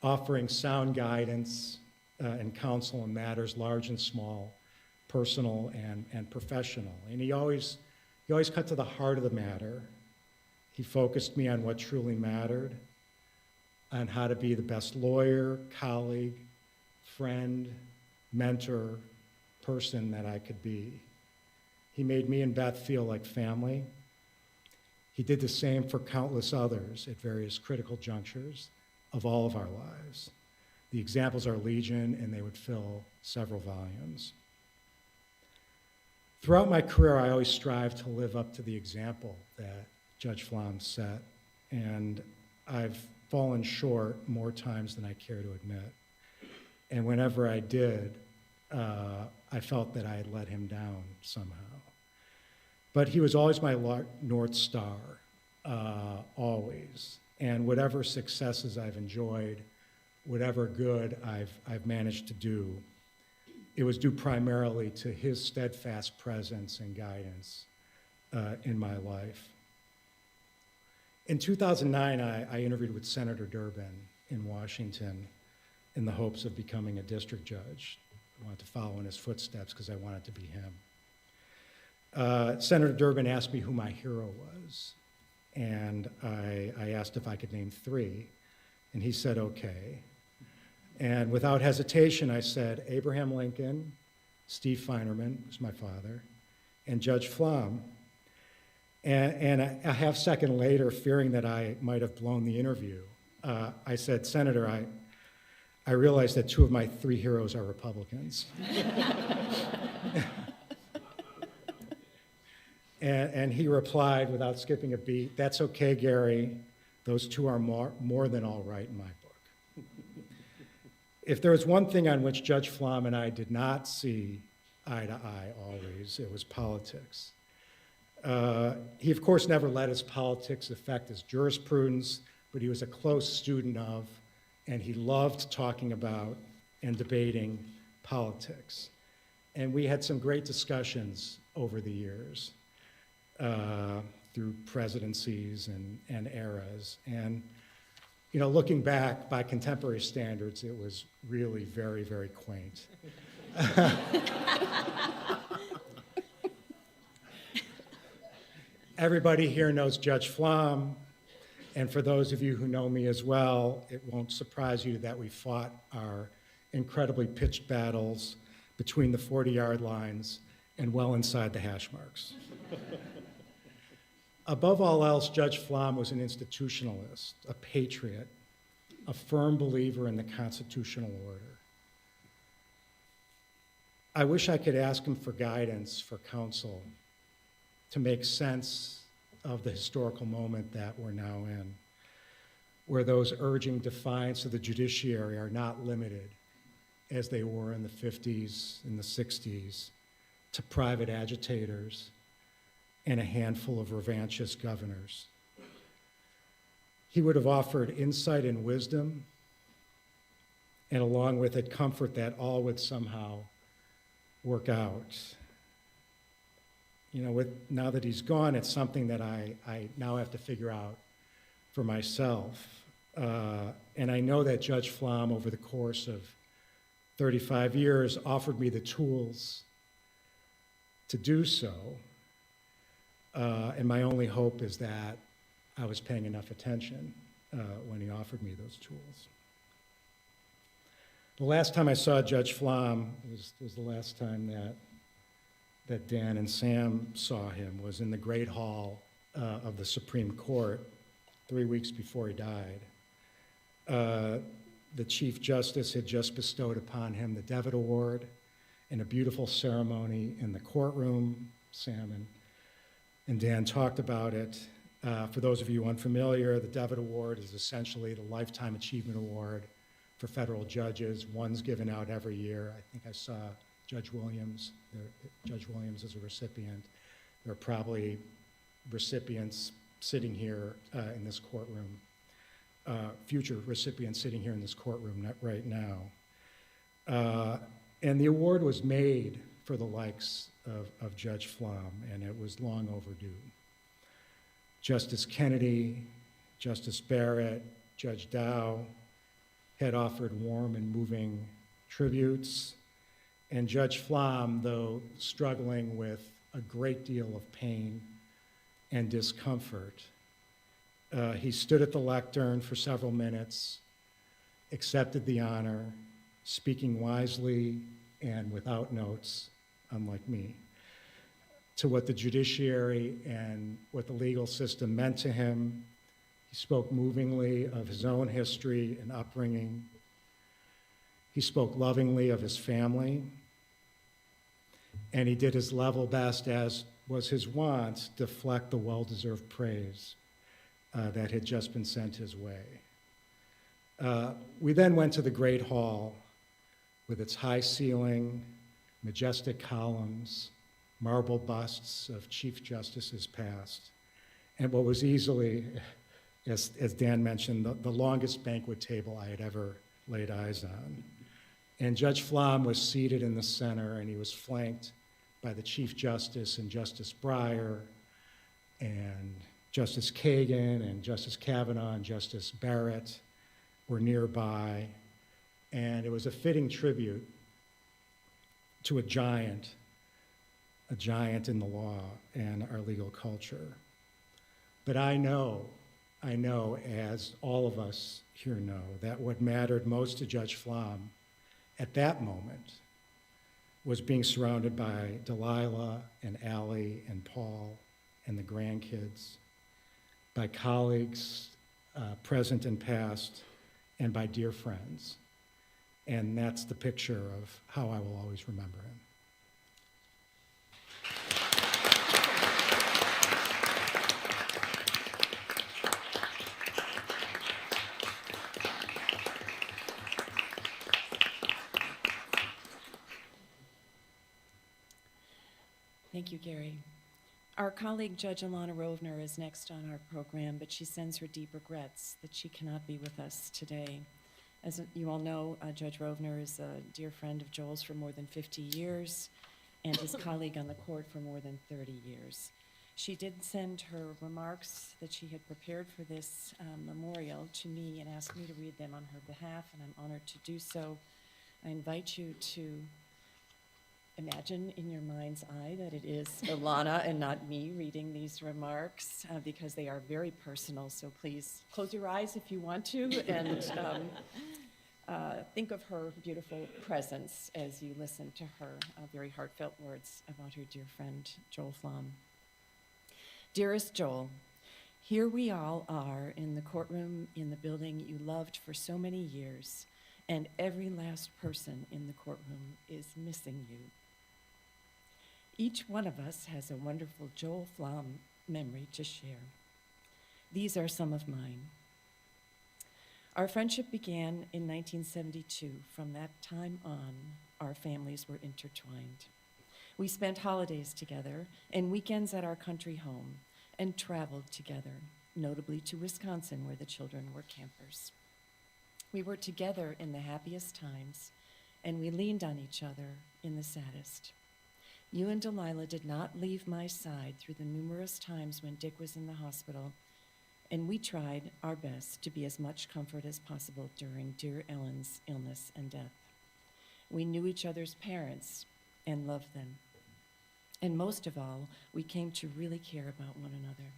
Speaker 5: offering sound guidance and counsel in matters large and small, personal and professional. And he always cut to the heart of the matter. He focused me on what truly mattered, on how to be the best lawyer, colleague, friend, mentor, person that I could be. He made me and Beth feel like family. He did the same for countless others at various critical junctures of all of our lives. The examples are legion, and they would fill several volumes. Throughout my career, I always strive to live up to the example that Judge Flom set, and I've fallen short more times than I care to admit. And whenever I did, I felt that I had let him down somehow. But he was always my North Star, always. And whatever successes I've enjoyed, whatever good I've managed to do, it was due primarily to his steadfast presence and guidance in my life. In 2009, I interviewed with Senator Durbin in Washington in the hopes of becoming a district judge. I wanted to follow in his footsteps because I wanted to be him. Senator Durbin asked me who my hero was, and I asked if I could name 3, and he said, okay. And without hesitation, I said Abraham Lincoln, Steve Feinerman, who's my father, and Judge Flom. And a half second later, fearing that I might have blown the interview, I said, Senator, I realize that 2 of my 3 heroes are Republicans. And he replied without skipping a beat, that's okay, Gary. Those two are more than all right in my book. If there was one thing on which Judge Flom and I did not see eye to eye always, it was politics. He, of course, never let his politics affect his jurisprudence, but he was a close student of, and he loved talking about and debating politics. And we had some great discussions over the years through presidencies and eras. And, you know, looking back by contemporary standards, it was really very, very quaint. Everybody here knows Judge Flom, and for those of you who know me as well, it won't surprise you that we fought our incredibly pitched battles between the 40-yard lines and well inside the hash marks. Above all else, Judge Flom was an institutionalist, a patriot, a firm believer in the constitutional order. I wish I could ask him for guidance, for counsel, to make sense of the historical moment that we're now in, where those urging defiance of the judiciary are not limited, as they were in the 50s and the 60s, to private agitators and a handful of revanchist governors. He would have offered insight and wisdom, and along with it, comfort that all would somehow work out. You know, now that he's gone, it's something that I now have to figure out for myself. And I know that Judge Flom, over the course of 35 years, offered me the tools to do so. And my only hope is that I was paying enough attention when he offered me those tools. The last time I saw Judge Flom was the last time that Dan and Sam saw him, was in the Great Hall of the Supreme Court 3 weeks before he died. The Chief Justice had just bestowed upon him the Devitt Award in a beautiful ceremony in the courtroom. Sam and Dan talked about it. For those of you unfamiliar, the Devitt Award is essentially the Lifetime Achievement Award for federal judges. One's given out every year. I think I saw Judge Williams. Judge Williams is a recipient. There are probably recipients sitting here in this courtroom, future recipients sitting here in this courtroom right now. And the award was made for the likes of Judge Flom, and it was long overdue. Justice Kennedy, Justice Barrett, Judge Dow had offered warm and moving tributes. And Judge Flom, though struggling with a great deal of pain and discomfort, he stood at the lectern for several minutes, accepted the honor, speaking wisely and without notes, unlike me, to what the judiciary and what the legal system meant to him. He spoke movingly of his own history and upbringing. He spoke lovingly of his family, and he did his level best, as was his wont, deflect the well-deserved praise that had just been sent his way. We then went to the Great Hall with its high ceiling, majestic columns, marble busts of Chief Justices past, and what was easily, as Dan mentioned, the longest banquet table I had ever laid eyes on. And Judge Flom was seated in the center, and he was flanked by the Chief Justice and Justice Breyer and Justice Kagan and Justice Kavanaugh and Justice Barrett were nearby. And it was a fitting tribute to a giant in the law and our legal culture. But I know, as all of us here know, that what mattered most to Judge Flom at that moment was being surrounded by Delilah and Allie and Paul and the grandkids, by colleagues, present and past, and by dear friends. And that's the picture of how I will always remember him.
Speaker 2: Thank you, Gary. Our colleague, Judge Alana Rovner, is next on our program, but she sends her deep regrets that she cannot be with us today. As you all know, Judge Rovner is a dear friend of Joel's for more than 50 years and his colleague on the court for more than 30 years. She did send her remarks that she had prepared for this memorial to me and asked me to read them on her behalf, and I'm honored to do so. I invite you to imagine in your mind's eye that it is Ilana and not me reading these remarks because they are very personal, so please close your eyes if you want to and think of her beautiful presence as you listen to her very heartfelt words about her dear friend, Joel Flom. Dearest Joel, here we all are in the courtroom in the building you loved for so many years, and every last person in the courtroom is missing you. Each one of us has a wonderful Joel Flom memory to share. These are some of mine. Our friendship began in 1972. From that time on, our families were intertwined. We spent holidays together and weekends at our country home and traveled together, notably to Wisconsin, where the children were campers. We were together in the happiest times, and we leaned on each other in the saddest. You and Delilah did not leave my side through the numerous times when Dick was in the hospital, and we tried our best to be as much comfort as possible during dear Ellen's illness and death. We knew each other's parents and loved them. And most of all, we came to really care about one another.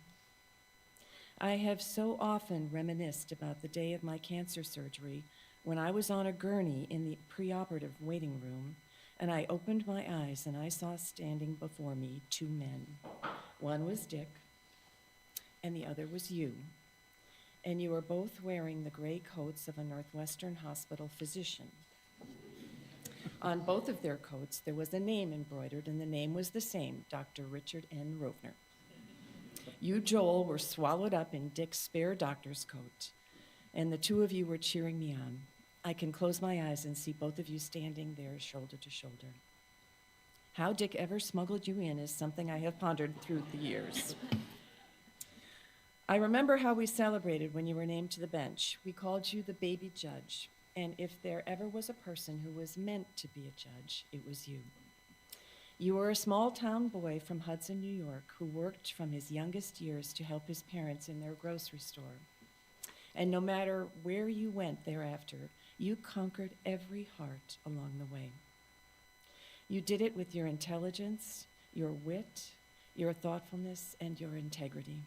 Speaker 2: I have so often reminisced about the day of my cancer surgery when I was on a gurney in the preoperative waiting room, and I opened my eyes and I saw standing before me two men. One was Dick, and the other was you. And you were both wearing the gray coats of a Northwestern hospital physician. On both of their coats, there was a name embroidered, and the name was the same, Dr. Richard N. Rovner. You, Joel, were swallowed up in Dick's spare doctor's coat, and the two of you were cheering me on. I can close my eyes and see both of you standing there shoulder to shoulder. How Dick ever smuggled you in is something I have pondered through the years. I remember how we celebrated when you were named to the bench. We called you the baby judge, and if there ever was a person who was meant to be a judge, it was you. You were a small-town boy from Hudson, New York, who worked from his youngest years to help his parents in their grocery store. And no matter where you went thereafter, you conquered every heart along the way. You did it with your intelligence, your wit, your thoughtfulness, and your integrity.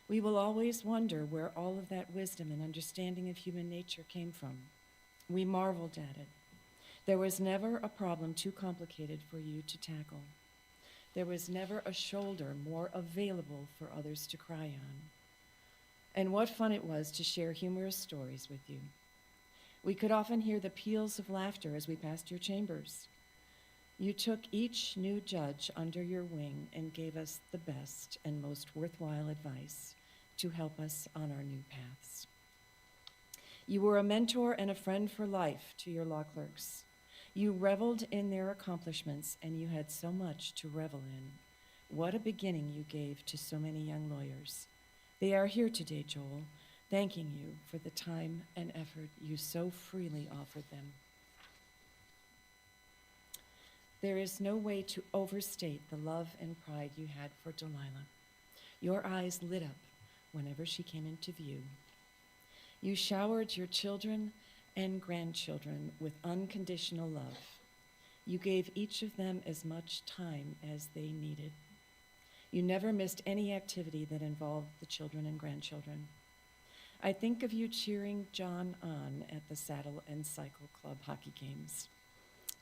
Speaker 2: We will always wonder where all of that wisdom and understanding of human nature came from. We marveled at it. There was never a problem too complicated for you to tackle. There was never a shoulder more available for others to cry on. And what fun it was to share humorous stories with you. We could often hear the peals of laughter as we passed your chambers. You took each new judge under your wing and gave us the best and most worthwhile advice to help us on our new paths. You were a mentor and a friend for life to your law clerks. You reveled in their accomplishments, and you had so much to revel in. What a beginning you gave to so many young lawyers. They are here today, Joel, thanking you for the time and effort you so freely offered them. There is no way to overstate the love and pride you had for Delilah. Your eyes lit up whenever she came into view. You showered your children and grandchildren with unconditional love. You gave each of them as much time as they needed. You never missed any activity that involved the children and grandchildren. I think of you cheering John on at the Saddle and Cycle Club hockey games,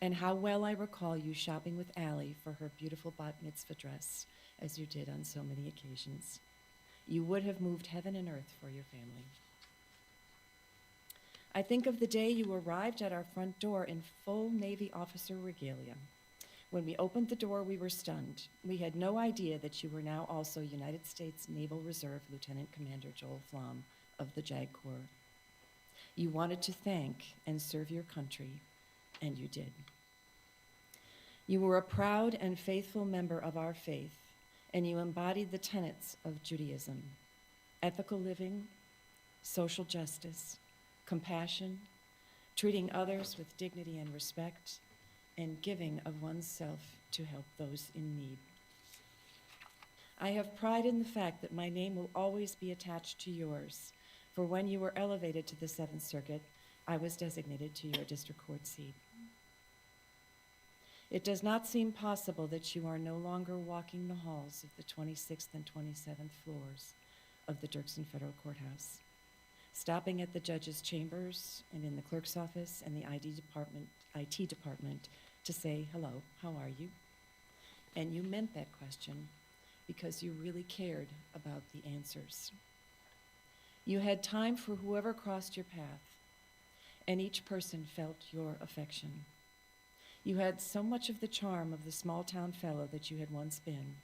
Speaker 2: and how well I recall you shopping with Allie for her beautiful bat mitzvah dress, as you did on so many occasions. You would have moved heaven and earth for your family. I think of the day you arrived at our front door in full Navy officer regalia. When we opened the door, we were stunned. We had no idea that you were now also United States Naval Reserve Lieutenant Commander Joel Flom of the JAG Corps. You wanted to thank and serve your country, and you did. You were a proud and faithful member of our faith, and you embodied the tenets of Judaism: ethical living, social justice, compassion, treating others with dignity and respect, and giving of oneself to help those in need. I have pride in the fact that my name will always be attached to yours, for when you were elevated to the Seventh Circuit, I was designated to your district court seat. It does not seem possible that you are no longer walking the halls of the 26th and 27th floors of the Dirksen Federal Courthouse, stopping at the judge's chambers and in the clerk's office and the IT department to say, hello, how are you? And you meant that question because you really cared about the answers. You had time for whoever crossed your path, and each person felt your affection. You had so much of the charm of the small-town fellow that you had once been,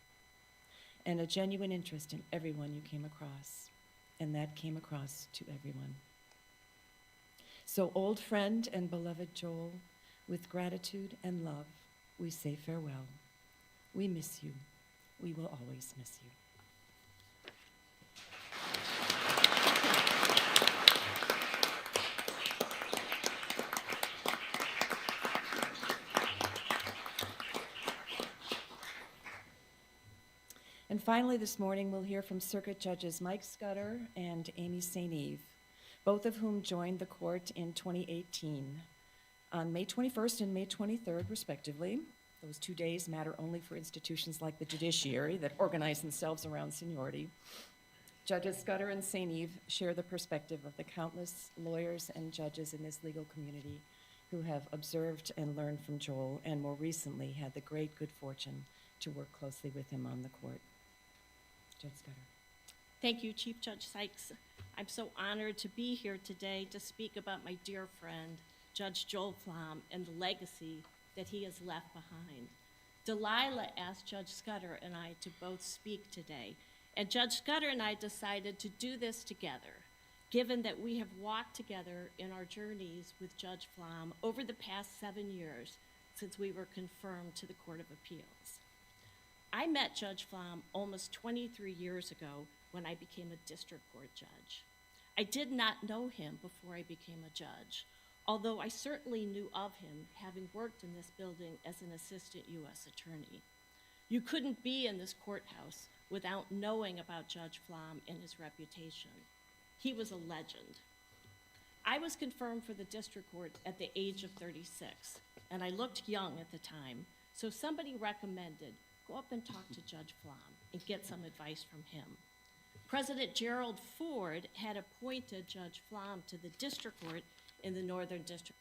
Speaker 2: and a genuine interest in everyone you came across, and that came across to everyone. So, old friend and beloved Joel, with gratitude and love, we say farewell. We miss you. We will always miss you. And finally, this morning, we'll hear from Circuit Judges Mike Scudder and Amy St. Eve, both of whom joined the court in 2018, on May 21st and May 23rd, respectively. Those 2 days matter only for institutions like the judiciary that organize themselves around seniority. Judges Scudder and St. Eve share the perspective of the countless lawyers and judges in this legal community who have observed and learned from Joel, and more recently had the great good fortune to work closely with him on the court. Judge Scudder.
Speaker 6: Thank you, Chief Judge Sykes. I'm so honored to be here today to speak about my dear friend, Judge Joel Flom, and the legacy that he has left behind. Delilah asked Judge Scudder and I to both speak today, and Judge Scudder and I decided to do this together, given that we have walked together in our journeys with Judge Flom over the past 7 years since we were confirmed to the Court of Appeals. I met Judge Flom almost 23 years ago when I became a district court judge. I did not know him before I became a judge, although I certainly knew of him, having worked in this building as an assistant U.S. attorney. You couldn't be in this courthouse without knowing about Judge Flom and his reputation. He was a legend. I was confirmed for the district court at the age of 36, and I looked young at the time, so somebody recommended, go up and talk to Judge Flom and get some advice from him. President Gerald Ford had appointed Judge Flom to the district court in the Northern District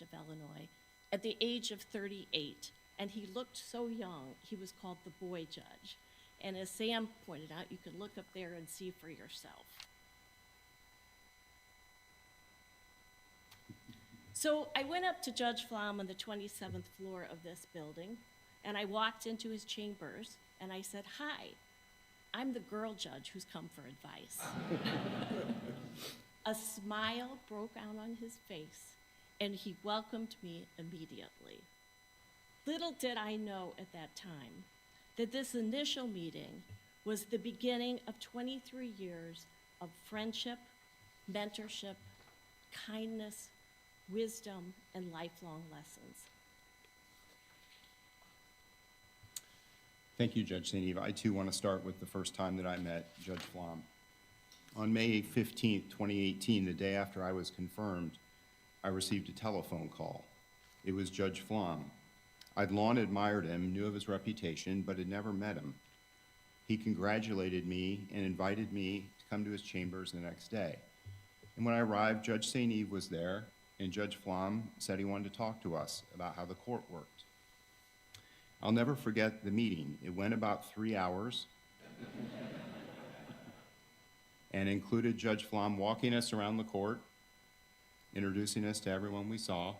Speaker 6: of Illinois at the age of 38, and he looked so young, he was called the boy judge. And as Sam pointed out, you can look up there and see for yourself. So I went up to Judge Flom on the 27th floor of this building, and I walked into his chambers, and I said, hi, I'm the girl judge who's come for advice. A smile broke out on his face, and he welcomed me immediately. Little did I know at that time that this initial meeting was the beginning of 23 years of friendship, mentorship, kindness, wisdom, and lifelong lessons.
Speaker 7: Thank you, Judge St. Eve. I too want to start with the first time that I met Judge Flom. On May 15th, 2018, the day after I was confirmed, I received a telephone call. It was Judge Flom. I'd long admired him, knew of his reputation, but had never met him. He congratulated me and invited me to come to his chambers the next day. And when I arrived, Judge St. Eve was there, and Judge Flom said he wanted to talk to us about how the court worked. I'll never forget the meeting. It went about 3 hours and included Judge Flom walking us around the court, introducing us to everyone we saw,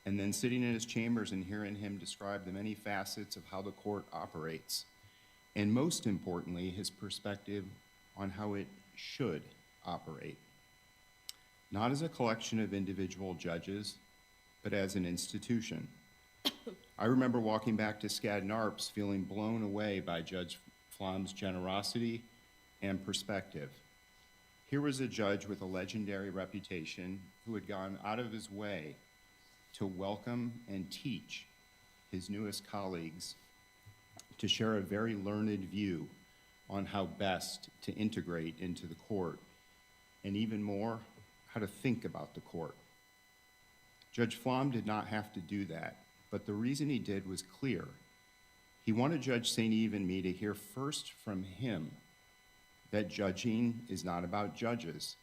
Speaker 7: and then sitting in his chambers and hearing him describe the many facets of how the court operates, and most importantly, his perspective on how it should operate. Not as a collection of individual judges, but as an institution. I remember walking back to Skadden Arps feeling blown away by Judge Flom's generosity and perspective. Here was a judge with a legendary reputation who had gone out of his way to welcome and teach his newest colleagues, to share a very learned view on how best to integrate into the court, and even more, how to think about the court. Judge Flom did not have to do that, but the reason he did was clear. He wanted Judge St. Eve and me to hear first from him that judging is not about judges.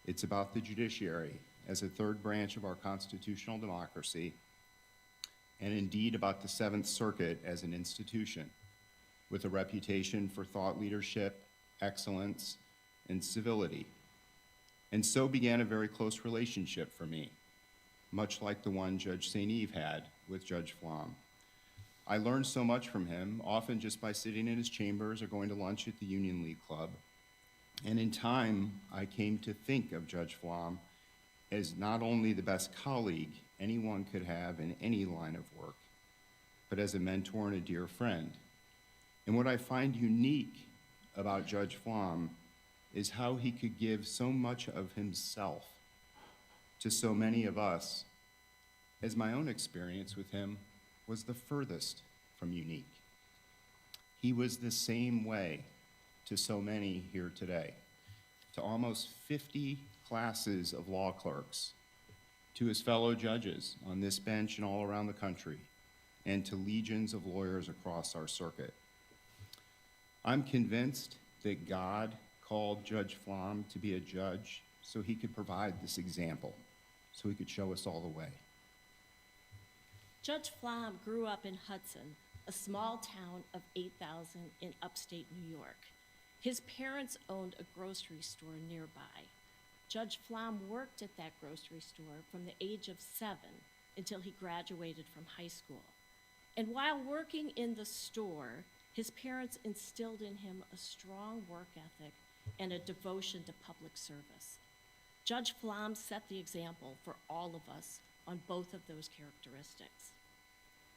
Speaker 7: It's about the judiciary as a third branch of our constitutional democracy, and indeed about the Seventh Circuit as an institution with a reputation for thought leadership, excellence, and civility. And so began a very close relationship for me, much like the one Judge St. Eve had with Judge Flom. I learned so much from him, often just by sitting in his chambers or going to lunch at the Union League Club. And in time, I came to think of Judge Flom as not only the best colleague anyone could have in any line of work, but as a mentor and a dear friend. And what I find unique about Judge Flom is how he could give so much of himself to so many of us, as my own experience with him was the furthest from unique. He was the same way to so many here today, to almost 50 classes of law clerks, to his fellow judges on this bench and all around the country, and to legions of lawyers across our circuit. I'm convinced that God called Judge Flom to be a judge so he could provide this example, so he could show us all the way.
Speaker 6: Judge Flom grew up in Hudson, a small town of 8,000 in upstate New York. His parents owned a grocery store nearby. Judge Flom worked at that grocery store from the age of 7 until he graduated from high school. And while working in the store, his parents instilled in him a strong work ethic and a devotion to public service. Judge Flom set the example for all of us on both of those characteristics.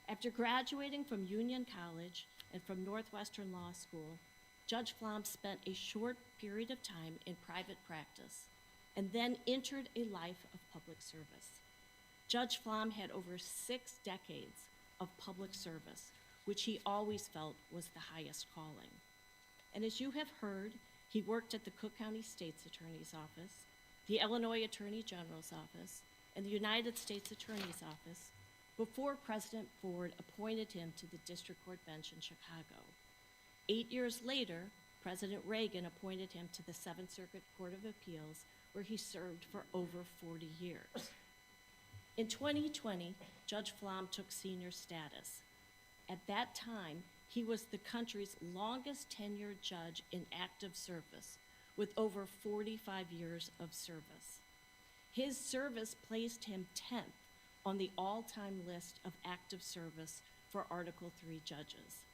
Speaker 6: After graduating from Union College and from Northwestern Law School, Judge Flom spent a short period of time in private practice and then entered a life of public service. Judge Flom had over 6 decades of public service, which he always felt was the highest calling. And as you have heard, he worked at the Cook County State's Attorney's Office, the Illinois Attorney General's Office, and the United States Attorney's Office before President Ford appointed him to the District Court bench in Chicago. 8 years later, President Reagan appointed him to the Seventh Circuit Court of Appeals, where he served for over 40 years. In 2020, Judge Flom took senior status. At that time, he was the country's longest tenured judge in active service, with over 45 years of service. His service placed him 10th on the all-time list of active service for Article III judges.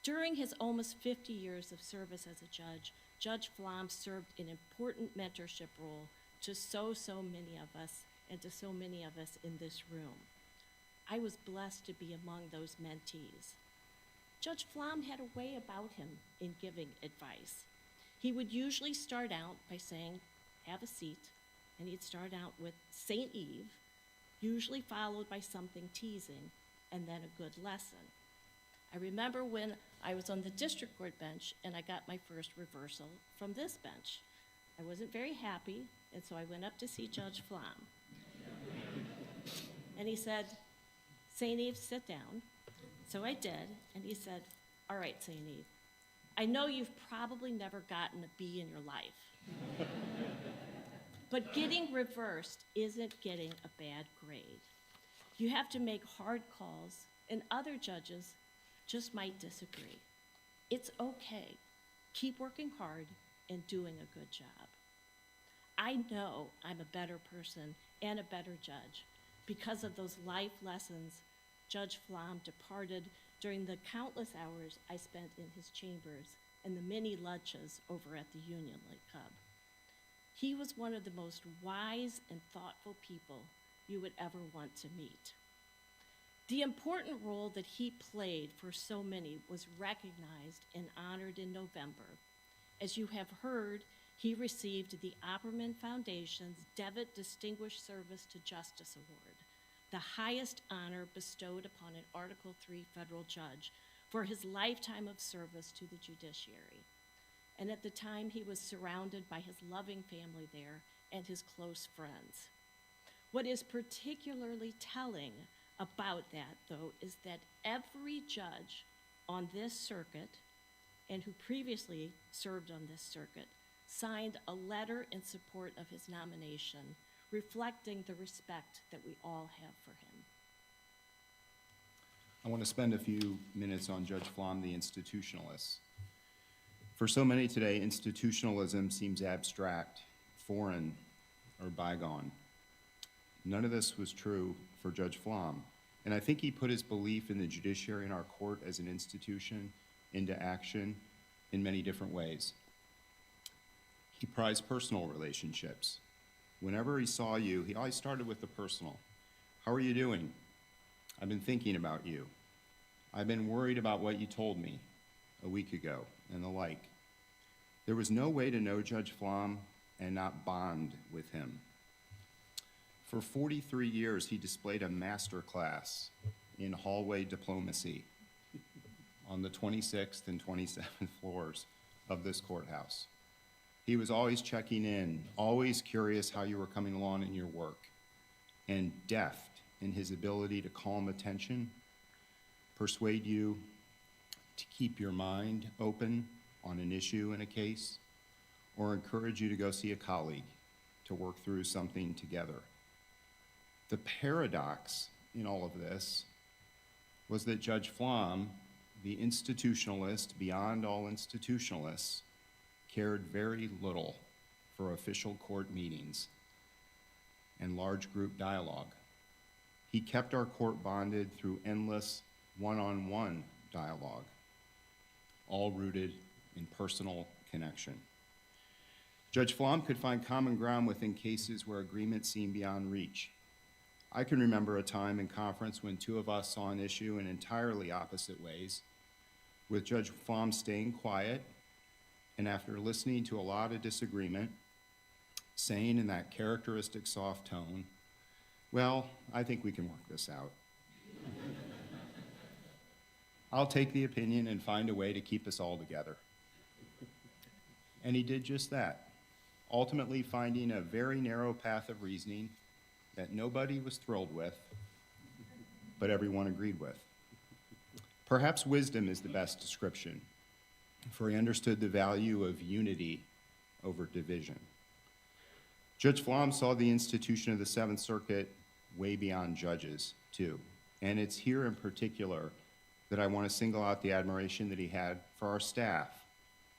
Speaker 6: During his almost 50 years of service as a judge, Judge Flom served an important mentorship role to so many of us and to so many of us in this room. I was blessed to be among those mentees. Judge Flom had a way about him in giving advice. He would usually start out by saying, "Have a seat," and he'd start out with St. Eve, usually followed by something teasing, and then a good lesson. I remember when I was on the district court bench and I got my first reversal from this bench. I wasn't very happy, and so I went up to see Judge Flom. And he said, "St. Eve, sit down." So I did, and he said, "All right, St. Eve, I know you've probably never gotten a B in your life. But getting reversed isn't getting a bad grade. You have to make hard calls, and other judges just might disagree. It's okay. Keep working hard and doing a good job." I know I'm a better person and a better judge because of those life lessons Judge Flom departed during the countless hours I spent in his chambers and the many lunches over at the Union Lake Hub. He was one of the most wise and thoughtful people you would ever want to meet. The important role that he played for so many was recognized and honored in November. As you have heard, he received the Opperman Foundation's Devitt Distinguished Service to Justice Award, the highest honor bestowed upon an Article III federal judge for his lifetime of service to the judiciary. And at the time, he was surrounded by his loving family there and his close friends. What is particularly telling about that, though, is that every judge on this circuit and who previously served on this circuit signed a letter in support of his nomination, reflecting the respect that we all have for him.
Speaker 7: I want to spend a few minutes on Judge Flom, the institutionalist. For so many today, institutionalism seems abstract, foreign, or bygone. None of this was true for Judge Flom, and I think he put his belief in the judiciary and our court as an institution into action in many different ways. He prized personal relationships. Whenever he saw you, he always started with the personal. How are you doing? I've been thinking about you. I've been worried about what you told me a week ago, and the like. There was no way to know Judge Flom and not bond with him. For 43 years, he displayed a master class in hallway diplomacy on the 26th and 27th floors of this courthouse. He was always checking in, always curious how you were coming along in your work, and deft in his ability to calm attention, persuade you to keep your mind open on an issue in a case, or encourage you to go see a colleague to work through something together. The paradox in all of this was that Judge Flom, the institutionalist beyond all institutionalists, cared very little for official court meetings and large group dialogue. He kept our court bonded through endless one-on-one dialogue, all rooted in personal connection. Judge Flom could find common ground within cases where agreement seemed beyond reach. I can remember a time in conference when two of us saw an issue in entirely opposite ways, with Judge Flom staying quiet, and after listening to a lot of disagreement, saying in that characteristic soft tone, "Well, I think we can work this out. I'll take the opinion and find a way to keep us all together." And he did just that, ultimately finding a very narrow path of reasoning that nobody was thrilled with, but everyone agreed with. Perhaps wisdom is the best description, for he understood the value of unity over division. Judge Flom saw the institution of the Seventh Circuit way beyond judges, too. And it's here in particular that I want to single out the admiration that he had for our staff,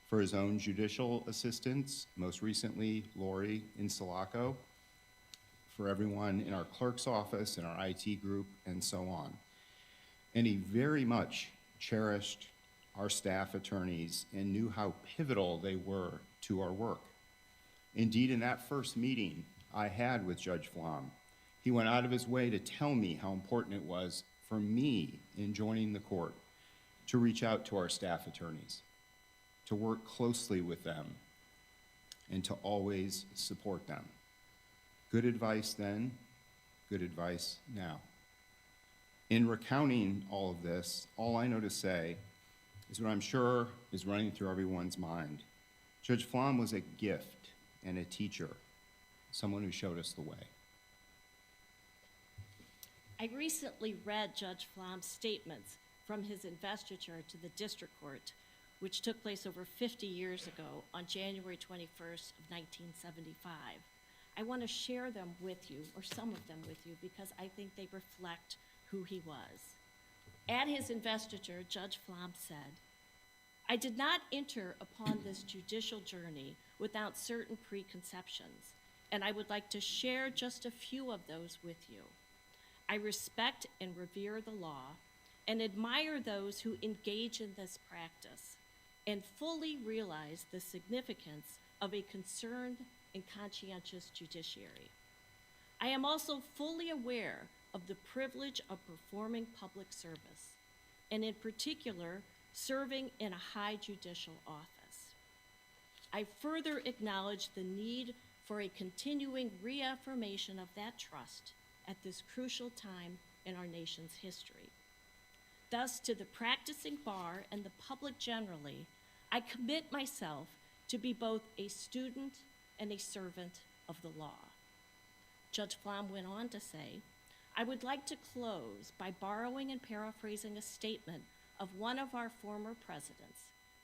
Speaker 7: for his own judicial assistants, most recently Lori Insulaco, for everyone in our clerk's office, in our IT group, and so on. And he very much cherished our staff attorneys and knew how pivotal they were to our work. Indeed, in that first meeting I had with Judge Flom, he went out of his way to tell me how important it was for me in joining the court to reach out to our staff attorneys, to work closely with them, and to always support them. Good advice then, good advice now. In recounting all of this, all I know to say is what I'm sure is running through everyone's mind. Judge Flom was a gift and a teacher, someone who showed us the way.
Speaker 6: I recently read Judge Flom's statements from his investiture to the district court, which took place over 50 years ago on January 21st of 1975. I want to share them with you, or some of them with you, because I think they reflect who he was. At his investiture, Judge Flom said, "I did not enter upon this judicial journey without certain preconceptions, and I would like to share just a few of those with you. I respect and revere the law and admire those who engage in this practice. and fully realize the significance of a concerned and conscientious judiciary. I am also fully aware of the privilege of performing public service, and in particular, serving in a high judicial office. I further acknowledge the need for a continuing reaffirmation of that trust at this crucial time in our nation's history. Thus, to the practicing bar and the public generally, I commit myself to be both a student and a servant of the law. Judge Flom went on to say, I would like to close by borrowing and paraphrasing a statement of one of our former presidents,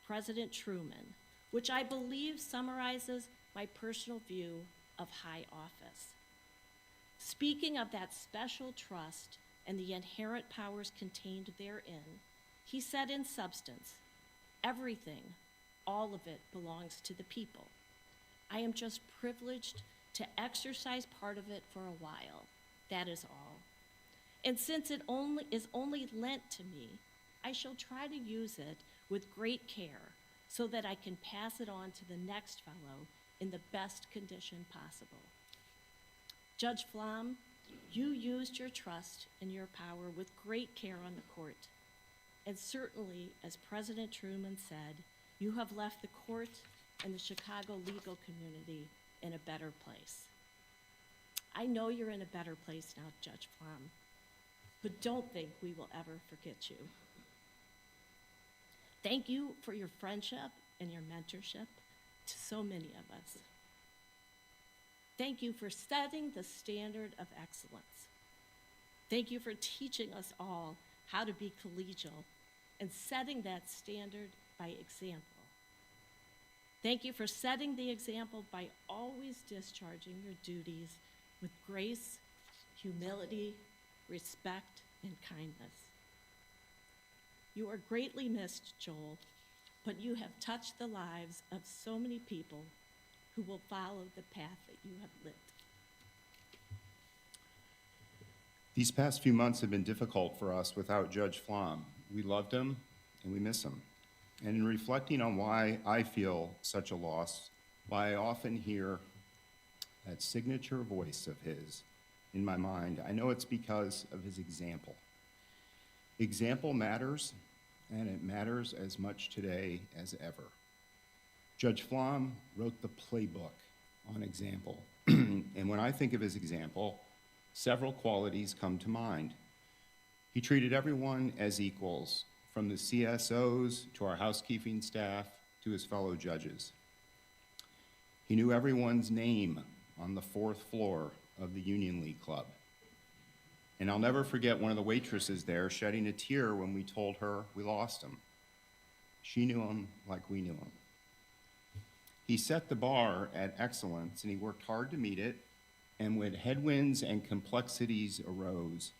Speaker 6: President Truman, which I believe summarizes my personal view of high office. Speaking of that special trust and the inherent powers contained therein, he said in substance, everything, all of it belongs to the people. I am just privileged to exercise part of it for a while. That is all. And since it is only lent to me, I shall try to use it with great care so that I can pass it on to the next fellow in the best condition possible. Judge Flom, you used your trust and your power with great care on the court. And certainly, as President Truman said, you have left the court and the Chicago legal community in a better place. I know you're in a better place now, Judge Flom, but don't think we will ever forget you. Thank you for your friendship and your mentorship to so many of us. Thank you for setting the standard of excellence. Thank you for teaching us all how to be collegial and setting that standard by example. Thank you for setting the example by always discharging your duties with grace, humility, respect, and kindness. You are greatly missed, Joel, but you have touched the lives of so many people who will follow the path that you have lit.
Speaker 7: These past few months have been difficult for us without Judge Flom. We loved him and we miss him. And in reflecting on why I feel such a loss, why I often hear that signature voice of his in my mind, I know it's because of his example. Example matters, and it matters as much today as ever. Judge Flom wrote the playbook on example. And when I think of his example, several qualities come to mind. He treated everyone as equals, from the CSOs to our housekeeping staff to his fellow judges. He knew everyone's name on the 4th floor of the Union League Club. And I'll never forget one of the waitresses there shedding a tear when we told her we lost him. She knew him like we knew him. He set the bar at excellence, and he worked hard to meet it, and when headwinds and complexities arose,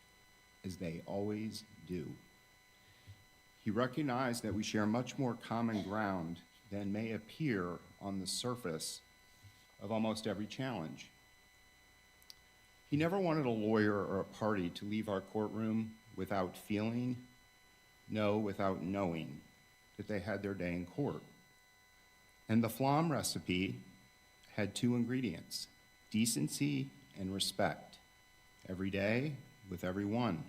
Speaker 7: as they always do, he recognized that we share much more common ground than may appear on the surface of almost every challenge. He never wanted a lawyer or a party to leave our courtroom without feeling, without knowing that they had their day in court. And the Flom recipe had 2 ingredients: decency and respect, every day with everyone.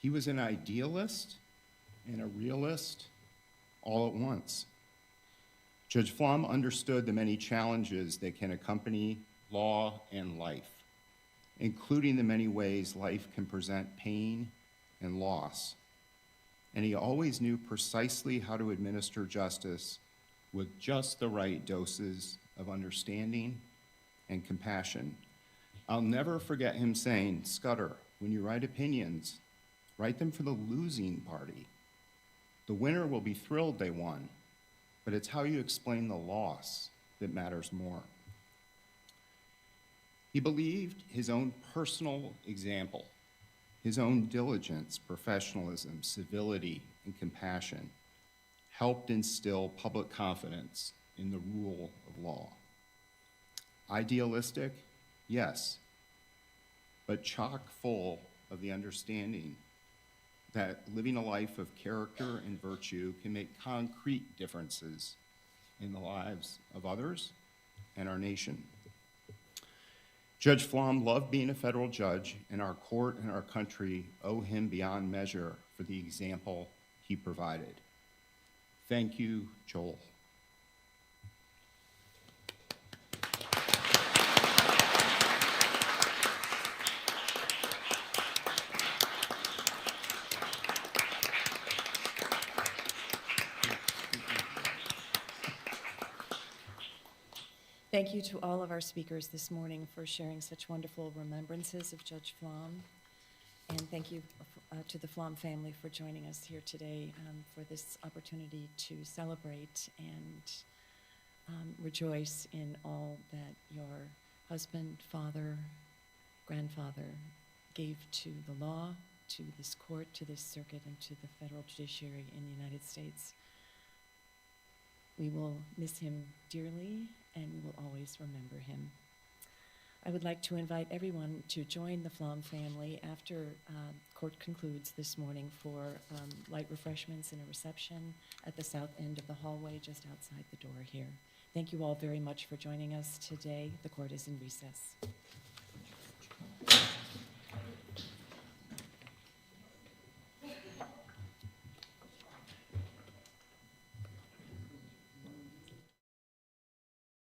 Speaker 7: He was an idealist and a realist all at once. Judge Flom understood the many challenges that can accompany law and life, including the many ways life can present pain and loss. And he always knew precisely how to administer justice with just the right doses of understanding and compassion. I'll never forget him saying, "Scudder, when you write opinions, write them for the losing party. The winner will be thrilled they won, but it's how you explain the loss that matters more." He believed his own personal example, his own diligence, professionalism, civility, and compassion helped instill public confidence in the rule of law. Idealistic, yes, but chock full of the understanding that living a life of character and virtue can make concrete differences in the lives of others and our nation. Judge Flom loved being a federal judge, and our court and our country owe him beyond measure for the example he provided. Thank you, Joel.
Speaker 2: Thank you to all of our speakers this morning for sharing such wonderful remembrances of Judge Flom. And thank you to the Flom family for joining us here today for this opportunity to celebrate and rejoice in all that your husband, father, grandfather gave to the law, to this court, to this circuit, and to the federal judiciary in the United States. We will miss him dearly, and we will always remember him. I would like to invite everyone to join the Flom family after court concludes this morning for light refreshments and a reception at the south end of the hallway just outside the door here. Thank you all very much for joining us today. The court is in recess.